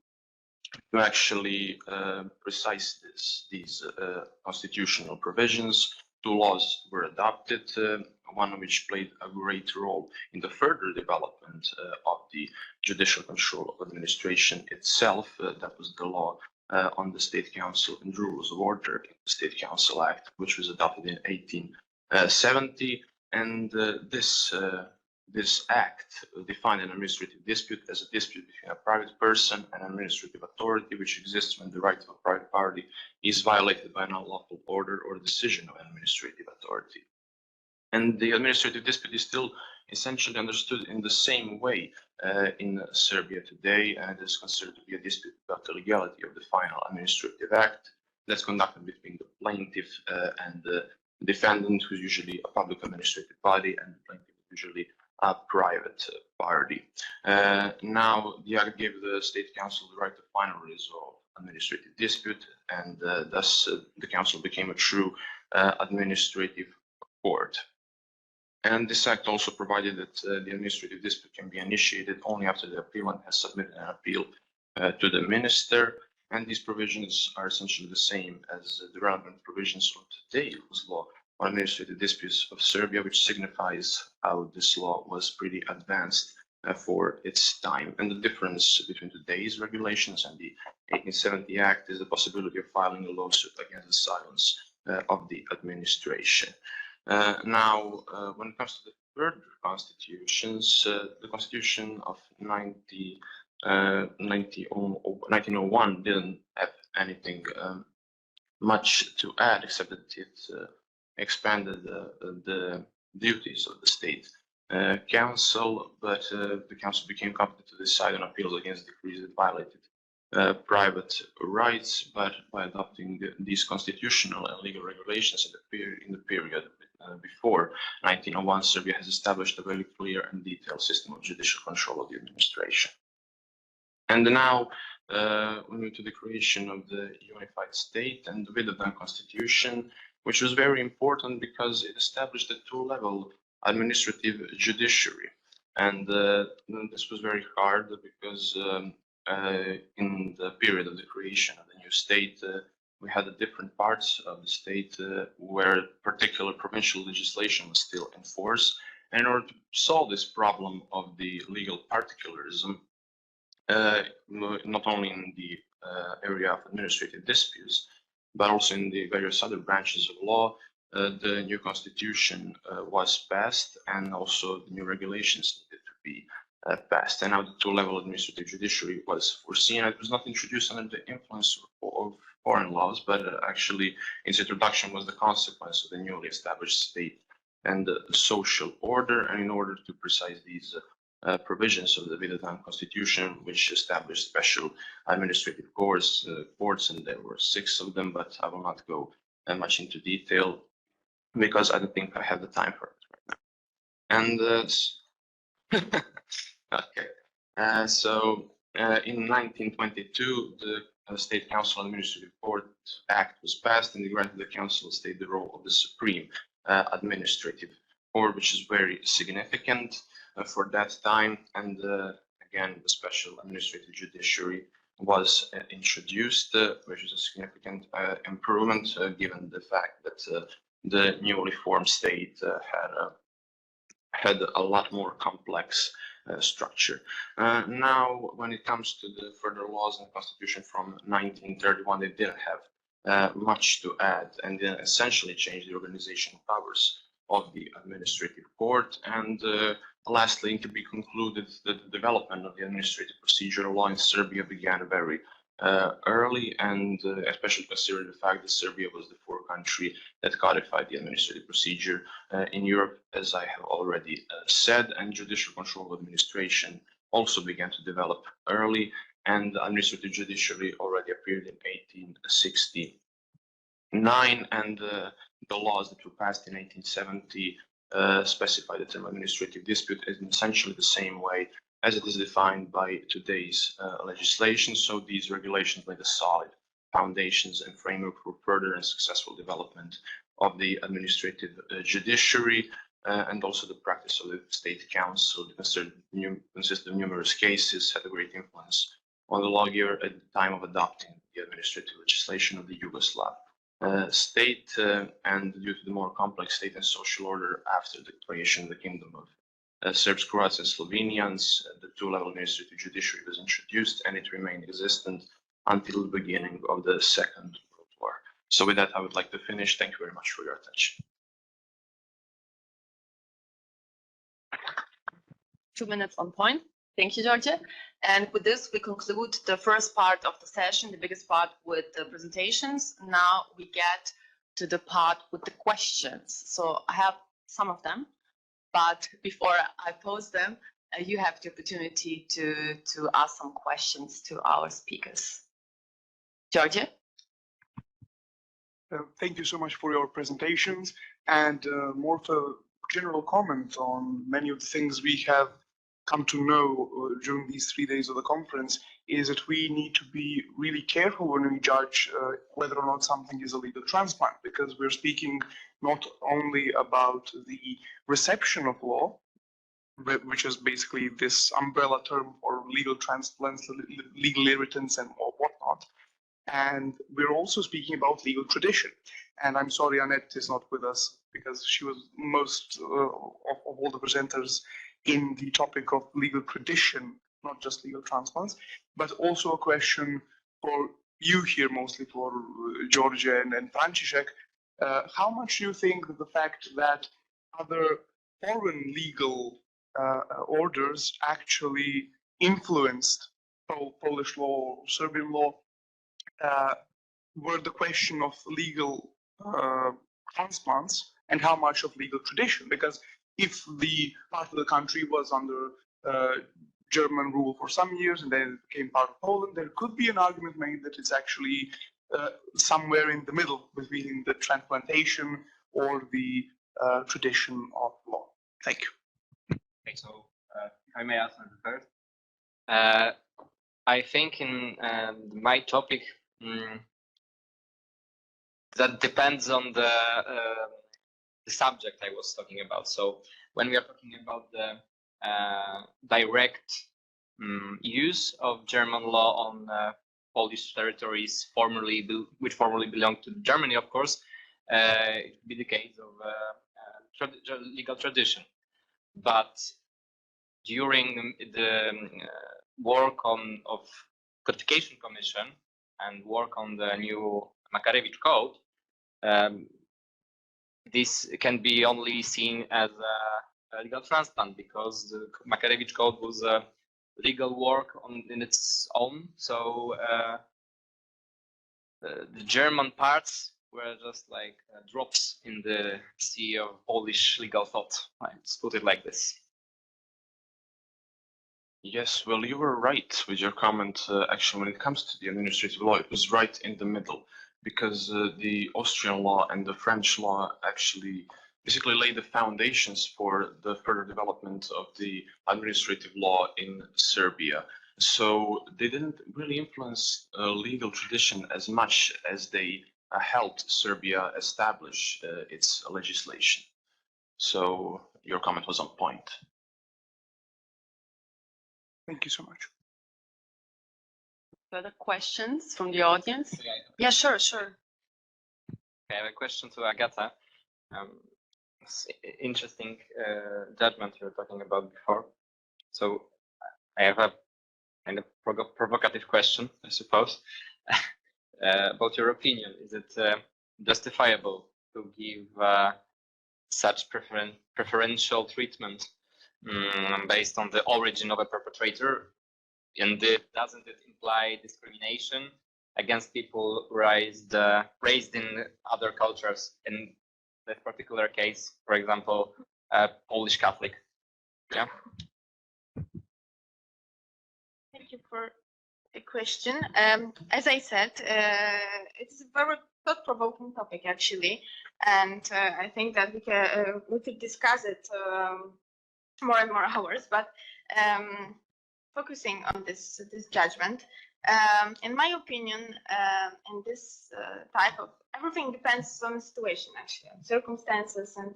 actually precise these constitutional provisions, two laws were adopted, one of which played a great role in the further development of the judicial control of administration itself. That was the law on the State Council and Rules of Order, the State Council Act, which was adopted in 1870. And this act defined an administrative dispute as a dispute between a private person and an administrative authority, which exists when the right of a private party is violated by an unlawful order or decision of an administrative authority. And the administrative dispute is still essentially understood in the same way in Serbia today, and it is considered to be a dispute about the legality of the final administrative act that's conducted between the plaintiff and the defendant, who's usually a public administrative body, and the plaintiff is usually a private party. Now, the act gave the State Council the right to finally resolve administrative dispute, and thus the council became a true administrative court. And this act also provided that the administrative dispute can be initiated only after the appellant has submitted an appeal to the minister. And these provisions are essentially the same as the relevant provisions of today's law on administrative disputes of Serbia, which signifies how this law was pretty advanced for its time. And the difference between today's regulations and the 1870 Act is the possibility of filing a lawsuit against the silence of the administration. Now, when it comes to the further constitutions, the Constitution of 1901 didn't have anything much to add, except that it expanded the duties of the state council, but the council became competent to decide on appeals against decrees that violated private rights, but by adopting these constitutional and legal regulations in the period before 1901, Serbia has established a very clear and detailed system of judicial control of the administration. And now we move to the creation of the unified state and the Vidovdan constitution, which was very important because it established a two-level administrative judiciary. And this was very hard because in the period of the creation of the new state, we had the different parts of the state where particular provincial legislation was still in force. And in order to solve this problem of the legal particularism, not only in the area of administrative disputes, but also in the various other branches of law, the new constitution was passed, and also the new regulations needed to be passed. And now the two-level administrative judiciary was foreseen. It was not introduced under the influence of foreign laws, but actually its introduction was the consequence of the newly established state and the social order. And in order to precise these provisions of the Vidovdan constitution, which established special administrative courts, and there were 6 of them, but I will not go much into detail because I don't think I have the time for it right now. And okay, so in 1922, the State Council Administrative Court Act was passed, and it granted the Council of State the role of the Supreme Administrative Court, which is very significant for that time. And again, the Special Administrative Judiciary was introduced, which is a significant improvement given the fact that the newly formed state had a lot more complex structure. Now, when it comes to the further laws and constitution from 1931, they didn't have much to add, and then essentially changed the organizational powers of the administrative court. And lastly, it can be concluded that the development of the administrative procedural law in Serbia began very early, and especially considering the fact that Serbia was the fourth country that codified the administrative procedure in Europe, as I have already said. And judicial control of administration also began to develop early, and the administrative judiciary already appeared in 1869, and the laws that were passed in 1870 specify the term administrative dispute in essentially the same way as it is defined by today's legislation. So these regulations lay the solid foundations and framework for further and successful development of the administrative judiciary, and also the practice of the State Council, consisted of numerous cases, had a great influence on the lawgiver at the time of adopting the administrative legislation of the Yugoslav state, and due to the more complex state and social order after the creation of the Kingdom of Serbs, Croats, and Slovenians, the two-level administrative judiciary was introduced, and it remained existent until the beginning of the Second World War. So with that, I would like to finish. Thank you very much for your attention. 2 minutes on point. Thank you, George. And with this, we conclude the first part of the session, the biggest part with the presentations. Now we get to the part with the questions. So I have some of them, but before I pose them, you have the opportunity to ask some questions to our speakers. George? Thank you so much for your presentations, and more of a general comment on many of the things we have come to know during these 3 days of the conference is that we need to be really careful when we judge whether or not something is a legal transplant, because we're speaking not only about the reception of law, which is basically this umbrella term for legal transplants, legal irritants, and whatnot. And we're also speaking about legal tradition. And I'm sorry Anett is not with us, because she was most of all the presenters in the topic of legal tradition, not just legal transplants, but also a question for you here, mostly for George and Franciszek. How much do you think that the fact that other foreign legal orders actually influenced Polish law or Serbian law were the question of legal transplants and how much of legal tradition. Because if the part of the country was under German rule for some years and then it became part of Poland, there could be an argument made that it's actually somewhere in the middle between the transplantation or the tradition of law. Thank you. Okay, so if I may answer first. I think in my topic, that depends on the subject I was talking about. So when we are talking about the direct use of German law on Polish territories which formerly belonged to Germany, of course, it would be the case of legal tradition. But during the work of Codification Commission and work on the new Makarewicz Code, this can be only seen as a legal transplant, because the Makarewicz Code was a legal work in its own. So the German parts were just like drops in the sea of Polish legal thought. Let's put it like this. Yes, well, you were right with your comment. Actually, when it comes to the administrative law, it was right in the middle, because the Austrian law and the French law actually basically laid the foundations for the further development of the administrative law in Serbia. So they didn't really influence legal tradition as much as they helped Serbia establish its legislation. So your comment was on point. Thank you so much. Further questions from the audience? Yeah, sure. I have a question to Agata. Interesting judgment you were talking about before. So I have a kind of provocative question, I suppose, about your opinion. Is it justifiable to give such preferential treatment based on the origin of a perpetrator? And doesn't it imply discrimination against people raised in other cultures? In that particular case, for example, Polish Catholic. Yeah. Thank you for the question. As I said, it's a very thought-provoking topic, actually, and I think that we could discuss it more and more hours. But focusing on this judgment, in my opinion, in this type of, everything depends on the situation, actually, on circumstances, and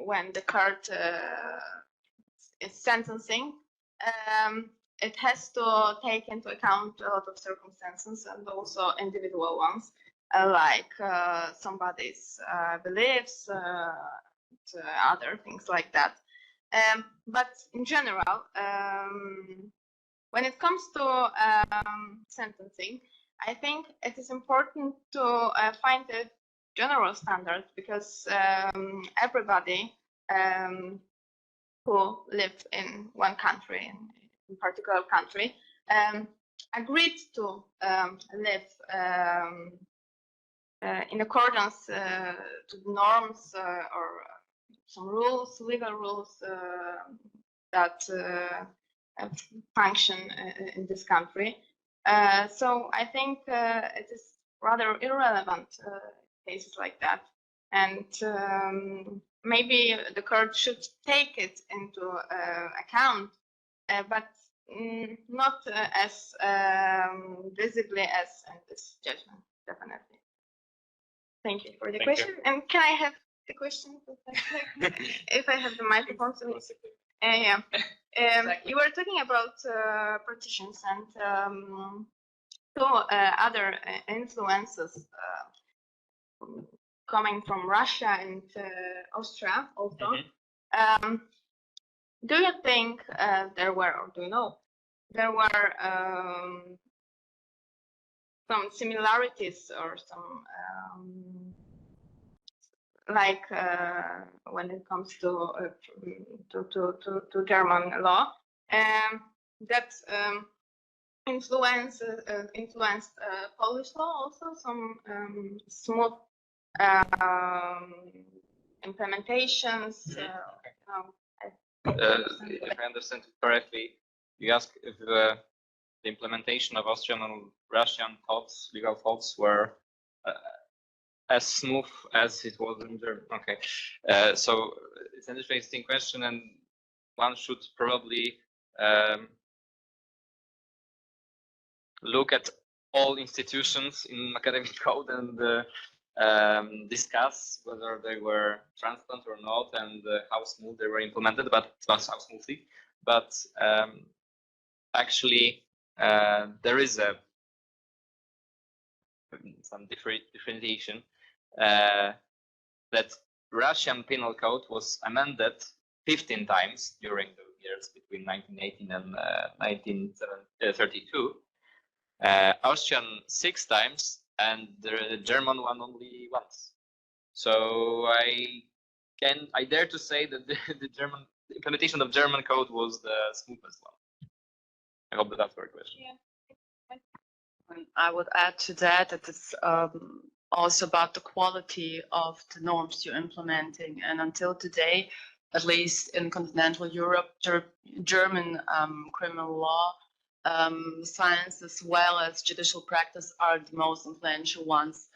when the court is sentencing, it has to take into account a lot of circumstances and also individual ones, like somebody's beliefs, other things like that. But in general, when it comes to sentencing, I think it is important to find a general standard, because everybody who live in one country, in particular country, agreed to live in accordance to the norms or some rules, legal rules that function in this country. So I think it is rather irrelevant cases like that, and maybe the court should take it into account, but not as visibly as in this judgment, definitely. Thank you for the question. And can I have the question? If I have the microphone. Yeah. You were talking about partitions and two other influences coming from Russia and Austria also. Mm-hmm. Do you think there were, or do you know, there were some similarities or some like when it comes to German law, that influenced Polish law also, some smooth implementations. If I understand correctly, you ask if the implementation of Austrian and Russian legal thoughts were as smooth as it was in German. Okay, so it's an interesting question, and one should probably look at all institutions in Makarewicz Code and discuss whether they were transplant or not, and how smooth they were implemented, but not how smoothly. But actually, there is some differentiation that Russian penal code was amended 15 times during the years between 1918 and 1932. Austrian 6 times, and the German one only once. So I dare to say that the implementation of German code was the smoothest one. I hope that that's your question. Yeah. And I would add to that it's also about the quality of the norms you're implementing. And until today, at least in continental Europe, German criminal law, science as well as judicial practice are the most influential ones,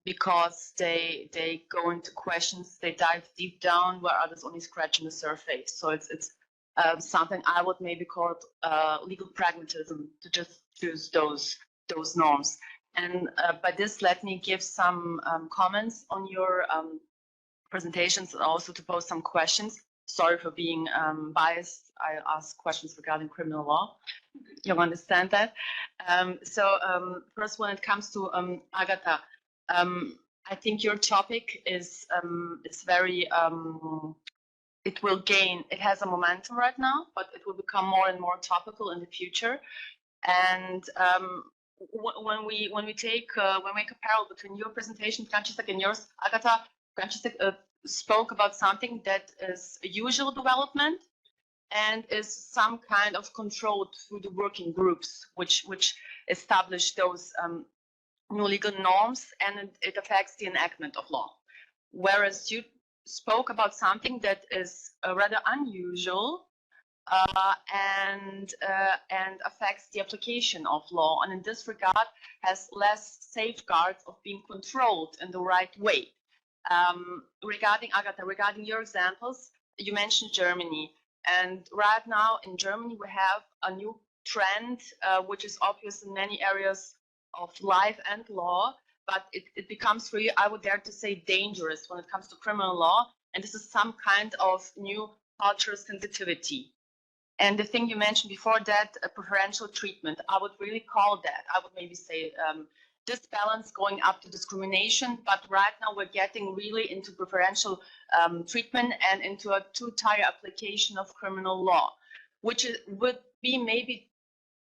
because they go into questions, they dive deep down where others only scratching the surface. So it's something I would maybe call legal pragmatism, to just choose those norms. And by this, let me give some comments on your presentations, and also to pose some questions. Sorry for being biased. I ask questions regarding criminal law. You'll understand that. First, when it comes to Agata, I think your topic is very. It has a momentum right now, but it will become more and more topical in the future. And when we make a parallel between your presentation, Franciszek, and yours, Agata, Franciszek spoke about something that is a usual development and is some kind of controlled through the working groups, which establish those new legal norms, and it affects the enactment of law. Whereas you spoke about something that is rather unusual and affects the application of law, and in this regard has less safeguards of being controlled in the right way. Regarding Agata, regarding your examples, you mentioned Germany, and right now in Germany we have a new trend which is obvious in many areas of life and law, but it becomes really, I would dare to say, dangerous when it comes to criminal law, and this is some kind of new cultural sensitivity. And the thing you mentioned before that, preferential treatment, I would really call that, I would maybe say this balance going up to discrimination, but right now we're getting really into preferential treatment and into a two-tier application of criminal law, which would be maybe,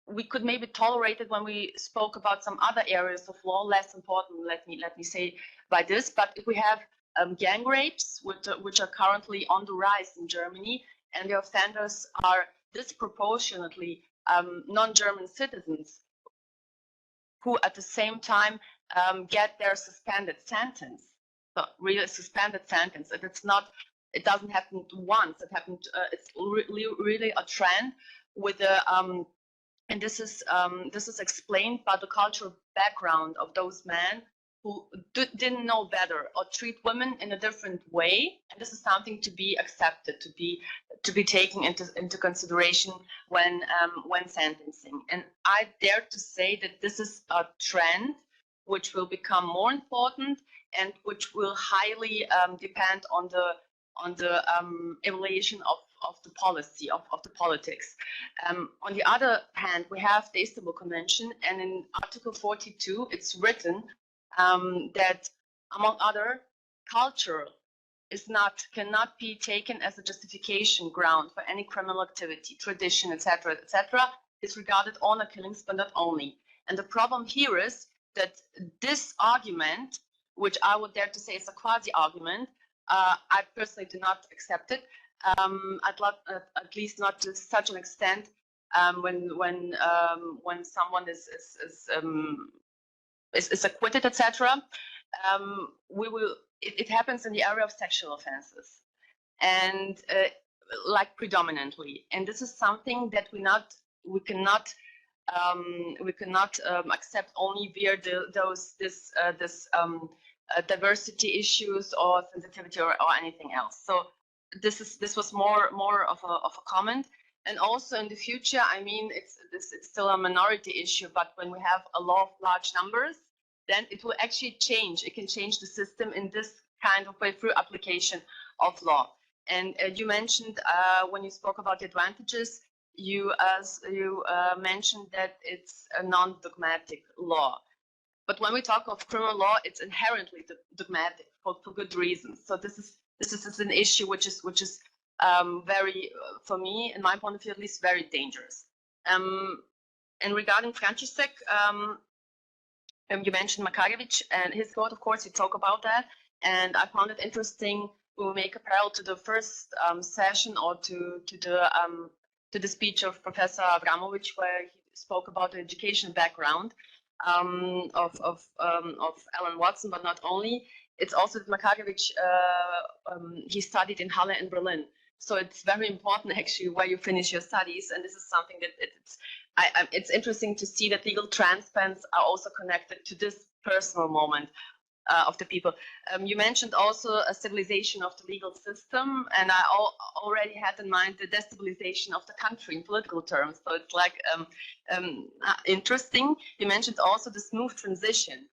we could maybe tolerate it when we spoke about some other areas of law, less important, let me say by this, but if we have gang rapes, which are currently on the rise in Germany, and the offenders are disproportionately non-German citizens, who at the same time get their suspended sentence, so really suspended sentence. And it doesn't happen once. It happened. It's really a trend with the and this is explained by the cultural background of those men who didn't know better or treat women in a different way, and this is something to be accepted, to be taken into consideration when sentencing. And I dare to say that this is a trend which will become more important and which will highly depend on the evaluation of the policy of the politics. On the other hand, we have the Istanbul Convention, and in Article 42, it's written that, among other, culture cannot be taken as a justification ground for any criminal activity, tradition, etc., is regarded honor killings, but not only. And the problem here is that this argument, which I would dare to say is a quasi-argument, I personally do not accept it, I'd love, at least not to such an extent, when someone is acquitted, etc. It happens in the area of sexual offenses, and like predominantly, and this is something that we cannot accept only via this diversity issues or sensitivity or anything else. So this was more of a comment. And also in the future, I mean, it's still a minority issue, but when we have a law of large numbers, then it will actually change. It can change the system in this kind of way through application of law. And you mentioned when you spoke about the advantages, you mentioned that it's a non-dogmatic law. But when we talk of criminal law, it's inherently dogmatic for good reasons. So this is an issue which is very, for me, in my point of view at least, very dangerous. And regarding Franciszek, you mentioned Makarewicz and his code. Of course, you talk about that, and I found it interesting. We will make a parallel to the first session, or to the speech of Professor Avramovic, where he spoke about the education background of Alan Watson, but not only. It's also that Makarewicz, he studied in Halle and Berlin. So it's very important actually where you finish your studies, and this is something that it's interesting to see that legal transplants are also connected to this personal moment of the people. You mentioned also a stabilization of the legal system, and I already had in mind the destabilization of the country in political terms. So it's like interesting. You mentioned also the smooth transition,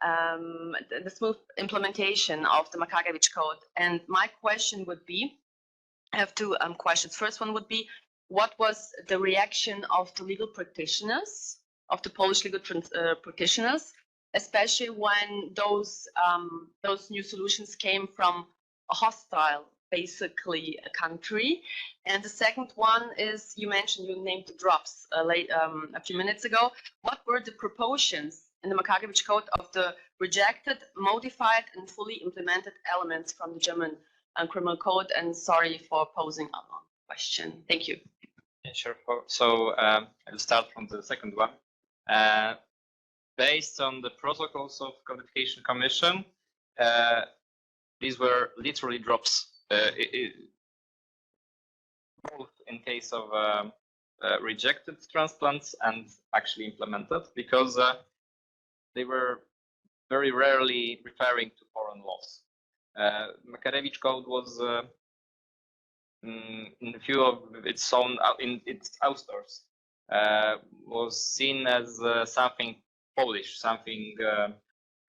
the smooth implementation of the Makarewicz Code. And my question would be, I have two questions. First one would be, what was the reaction of the legal practitioners, of the Polish legal practitioners, especially when those new solutions came from a hostile, basically, a country? And the second one is, you mentioned, you named the drops a few minutes ago. What were the proportions in the Makarewicz Code of the rejected, modified, and fully implemented elements from the German criminal code? And sorry for posing a long question. Thank you. Yeah, sure. So I'll start from the second one. Based on the protocols of Codification Commission, these were literally drops, both in case of rejected transplants and actually implemented, because they were very rarely referring to foreign laws. Makarewicz Code was in a few of its own, in its authors, was seen as something Polish, something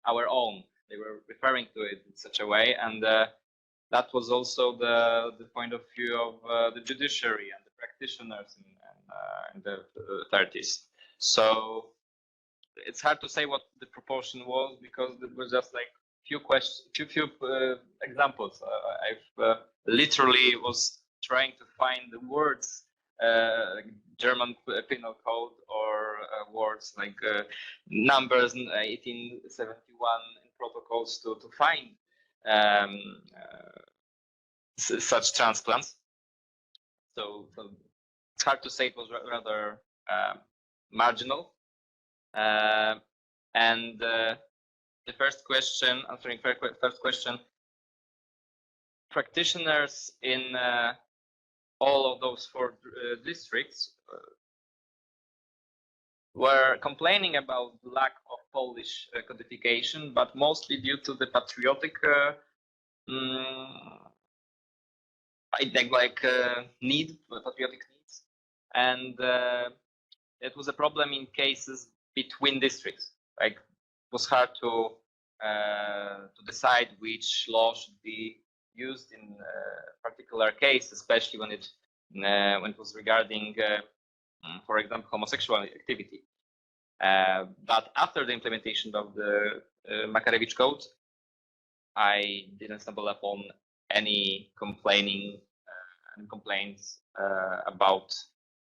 our own. They were referring to it in such a way, and that was also the point of view of the judiciary and the practitioners in the 30s. So it's hard to say what the proportion was, because it was just like few examples. I've literally was trying to find the words German penal code, or words like numbers in 1871 in protocols to find such transplants. So it's hard to say. It was rather marginal. And the first question, answering first question, practitioners in all of those four districts were complaining about the lack of Polish codification, but mostly due to the patriotic patriotic needs, and it was a problem in cases between districts. Like, it was hard to decide which law should be used in a particular case, especially when it was regarding, for example, homosexual activity. But after the implementation of the Makarewicz Code, I didn't stumble upon any complaints about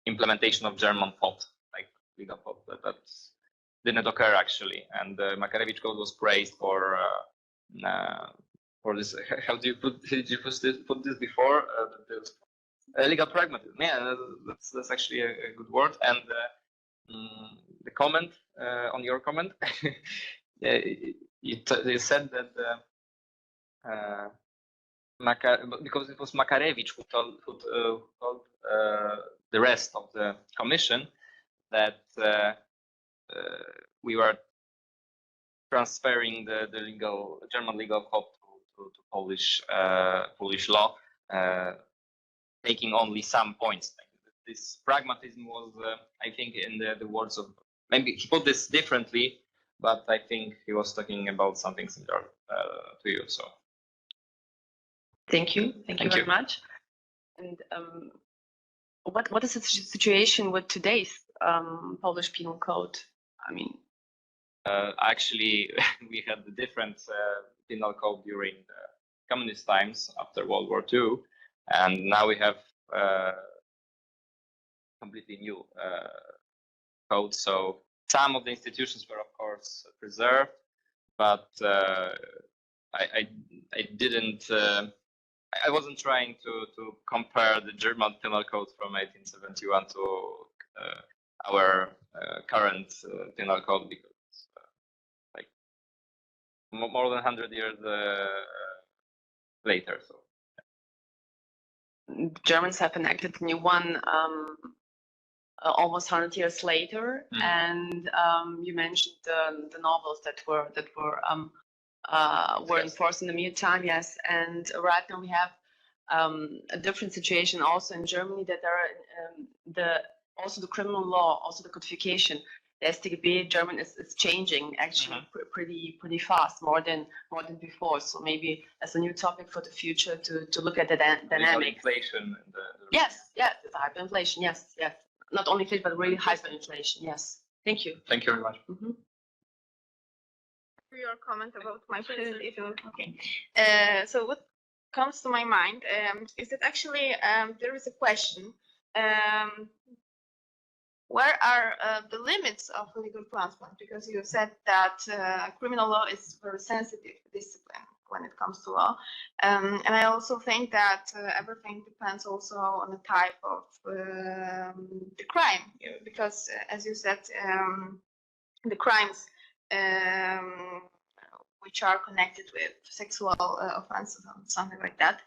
implementation of German thought, like legal thought. That didn't occur actually, and the Makarewicz Code was praised for for this. How do you did you put this before? Legal pragmatism. Yeah, that's actually a good word. And the comment on your comment, you said that because it was Makarewicz who told the rest of the commission that we were transferring the German legal code to Polish law, taking only some points. This pragmatism was, I think, in the words of, maybe he put this differently, but I think he was talking about something similar to you. So, thank you very much. And what is the situation with today's Polish penal code? I mean, actually, we had the different penal code during the communist times after World War II, and now we have completely new code. So some of the institutions were, of course, preserved, but I didn't. I wasn't trying to compare the German penal code from 1871 to our current penal code, because like more than 100 years later. So Germans have enacted a new one almost 100 years later, and you mentioned the novels that were enforced in the meantime. Yes, and right now we have a different situation also in Germany, that there are also the criminal law, also the codification. The StGB German is changing actually pretty fast, more than before. So maybe as a new topic for the future to look at the dynamic. Inflation. Yes, the hyperinflation. Yes. Not only inflation, but really hyperinflation. Yes. Thank you. Thank you very much. For your comment about my presentation. Okay. So what comes to my mind is that actually there is a question. Where are the limits of legal transplant? Because you said that criminal law is very sensitive discipline when it comes to law, and I also think that everything depends also on the type of the crime, because as you said, the crimes which are connected with sexual offenses and something like that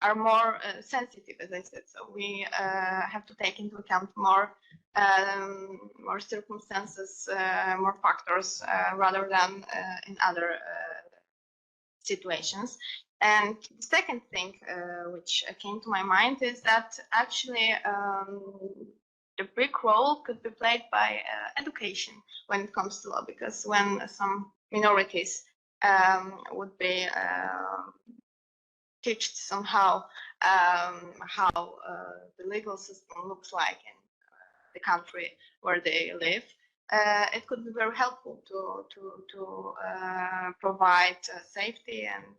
are more sensitive, as I said. So we have to take into account more circumstances, more factors, rather than in other situations. And the second thing which came to my mind is that actually the big role could be played by education when it comes to law, because when some minorities would be taught somehow how the legal system looks like in the country where they live, it could be very helpful to provide safety and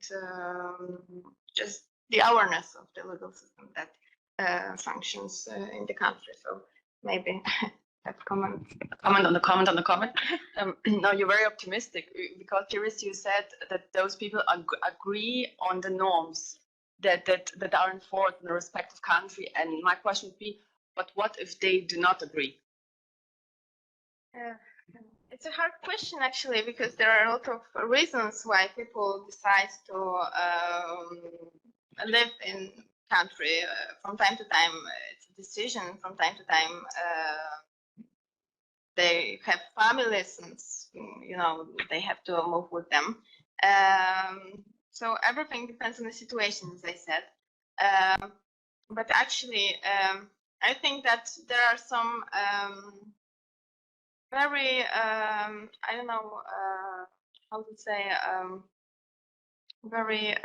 just the awareness of the legal system that functions in the country. So maybe that comment on the comment. No, you're very optimistic, because you said that those people agree on the norms that are enforced in the respective country. And my question would be, but what if they do not agree? It's a hard question, actually, because there are a lot of reasons why people decide to live in country. From time to time, it's a decision. From time to time, they have families, and they have to move with them. So everything depends on the situation, as I said. But actually, I think that there are some very I don't know how to say, very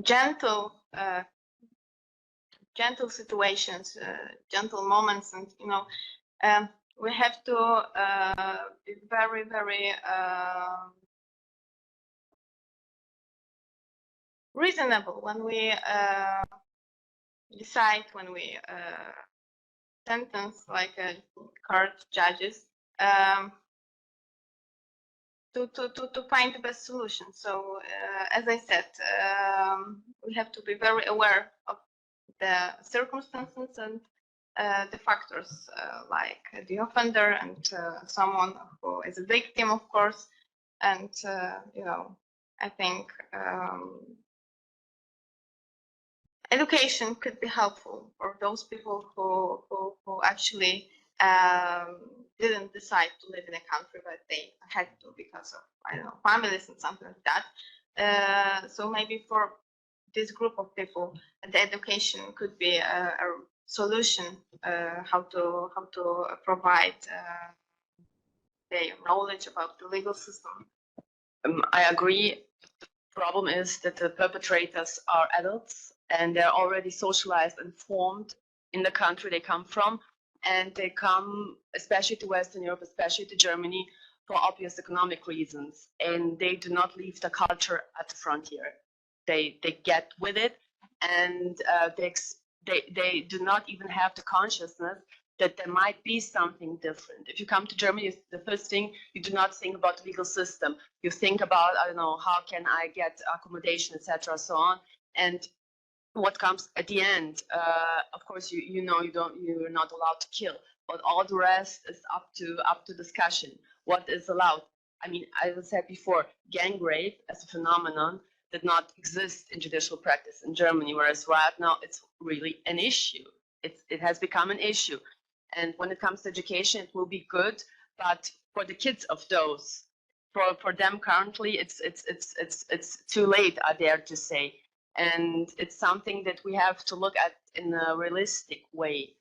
gentle situations, gentle moments, and we have to be very, very reasonable when we decide, when we sentence, like court judges. to find the best solution. So as I said, we have to be very aware of the circumstances and the factors like the offender and someone who is a victim, of course. And you know, I think education could be helpful for those people who actually didn't decide to live in a country, but they had to because of, I don't know, families and something like that. So maybe for this group of people, the education could be a solution how to provide their knowledge about the legal system. I agree. The problem is that the perpetrators are adults and they're already socialized and formed in the country they come from, and they come especially to Western Europe, especially to Germany, for obvious economic reasons, and they do not leave the culture at the frontier. They get with it, and they do not even have the consciousness that there might be something different. If you come to Germany, the first thing, you do not think about the legal system. You think about, I don't know, how can I get accommodation, etc., so on. And what comes at the end, of course, you're not allowed to kill, but all the rest is up to discussion. What is allowed? I mean, as I said before, gang rape as a phenomenon did not exist in judicial practice in Germany, whereas right now it's really an issue. It has become an issue. And when it comes to education, it will be good, but for the kids of those, for them currently, it's too late, I dare to say. And it's something that we have to look at in a realistic way.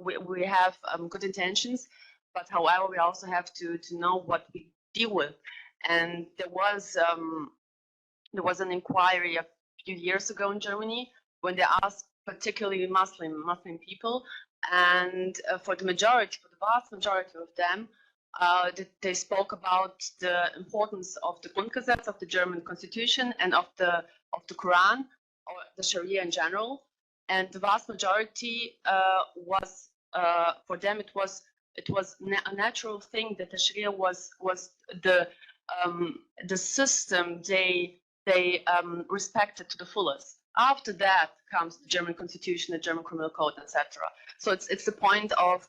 We have good intentions, but however, we also have to know what we deal with. And there was an inquiry a few years ago in Germany when they asked particularly Muslim people, and for the vast majority of them, they spoke about the importance of the Grundgesetz, of the German Constitution, and of the Quran, or the Sharia in general. And the vast majority was, for them, it was a natural thing that the Sharia was the system they respected to the fullest. After that comes the German Constitution, the German Criminal Code, etc. So it's the point of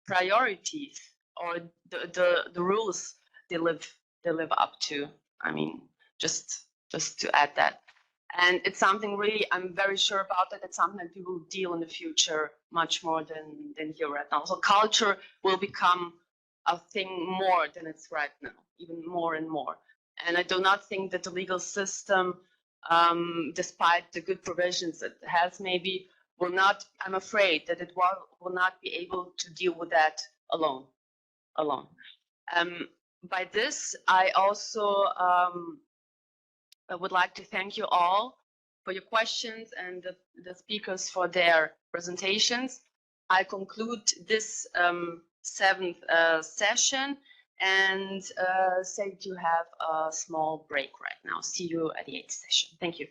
priorities, or the rules they live up to. I mean, just to add that. And it's something really, I'm very sure about that. It's something that we will deal in the future much more than here right now. So culture will become a thing more than it's right now, even more and more. And I do not think that the legal system, despite the good provisions it has, maybe will not, I'm afraid that it will not be able to deal with that alone. By this, I also I would like to thank you all for your questions and the speakers for their presentations. I conclude this 7th session and say to have a small break right now. See you at the 8th session. Thank you.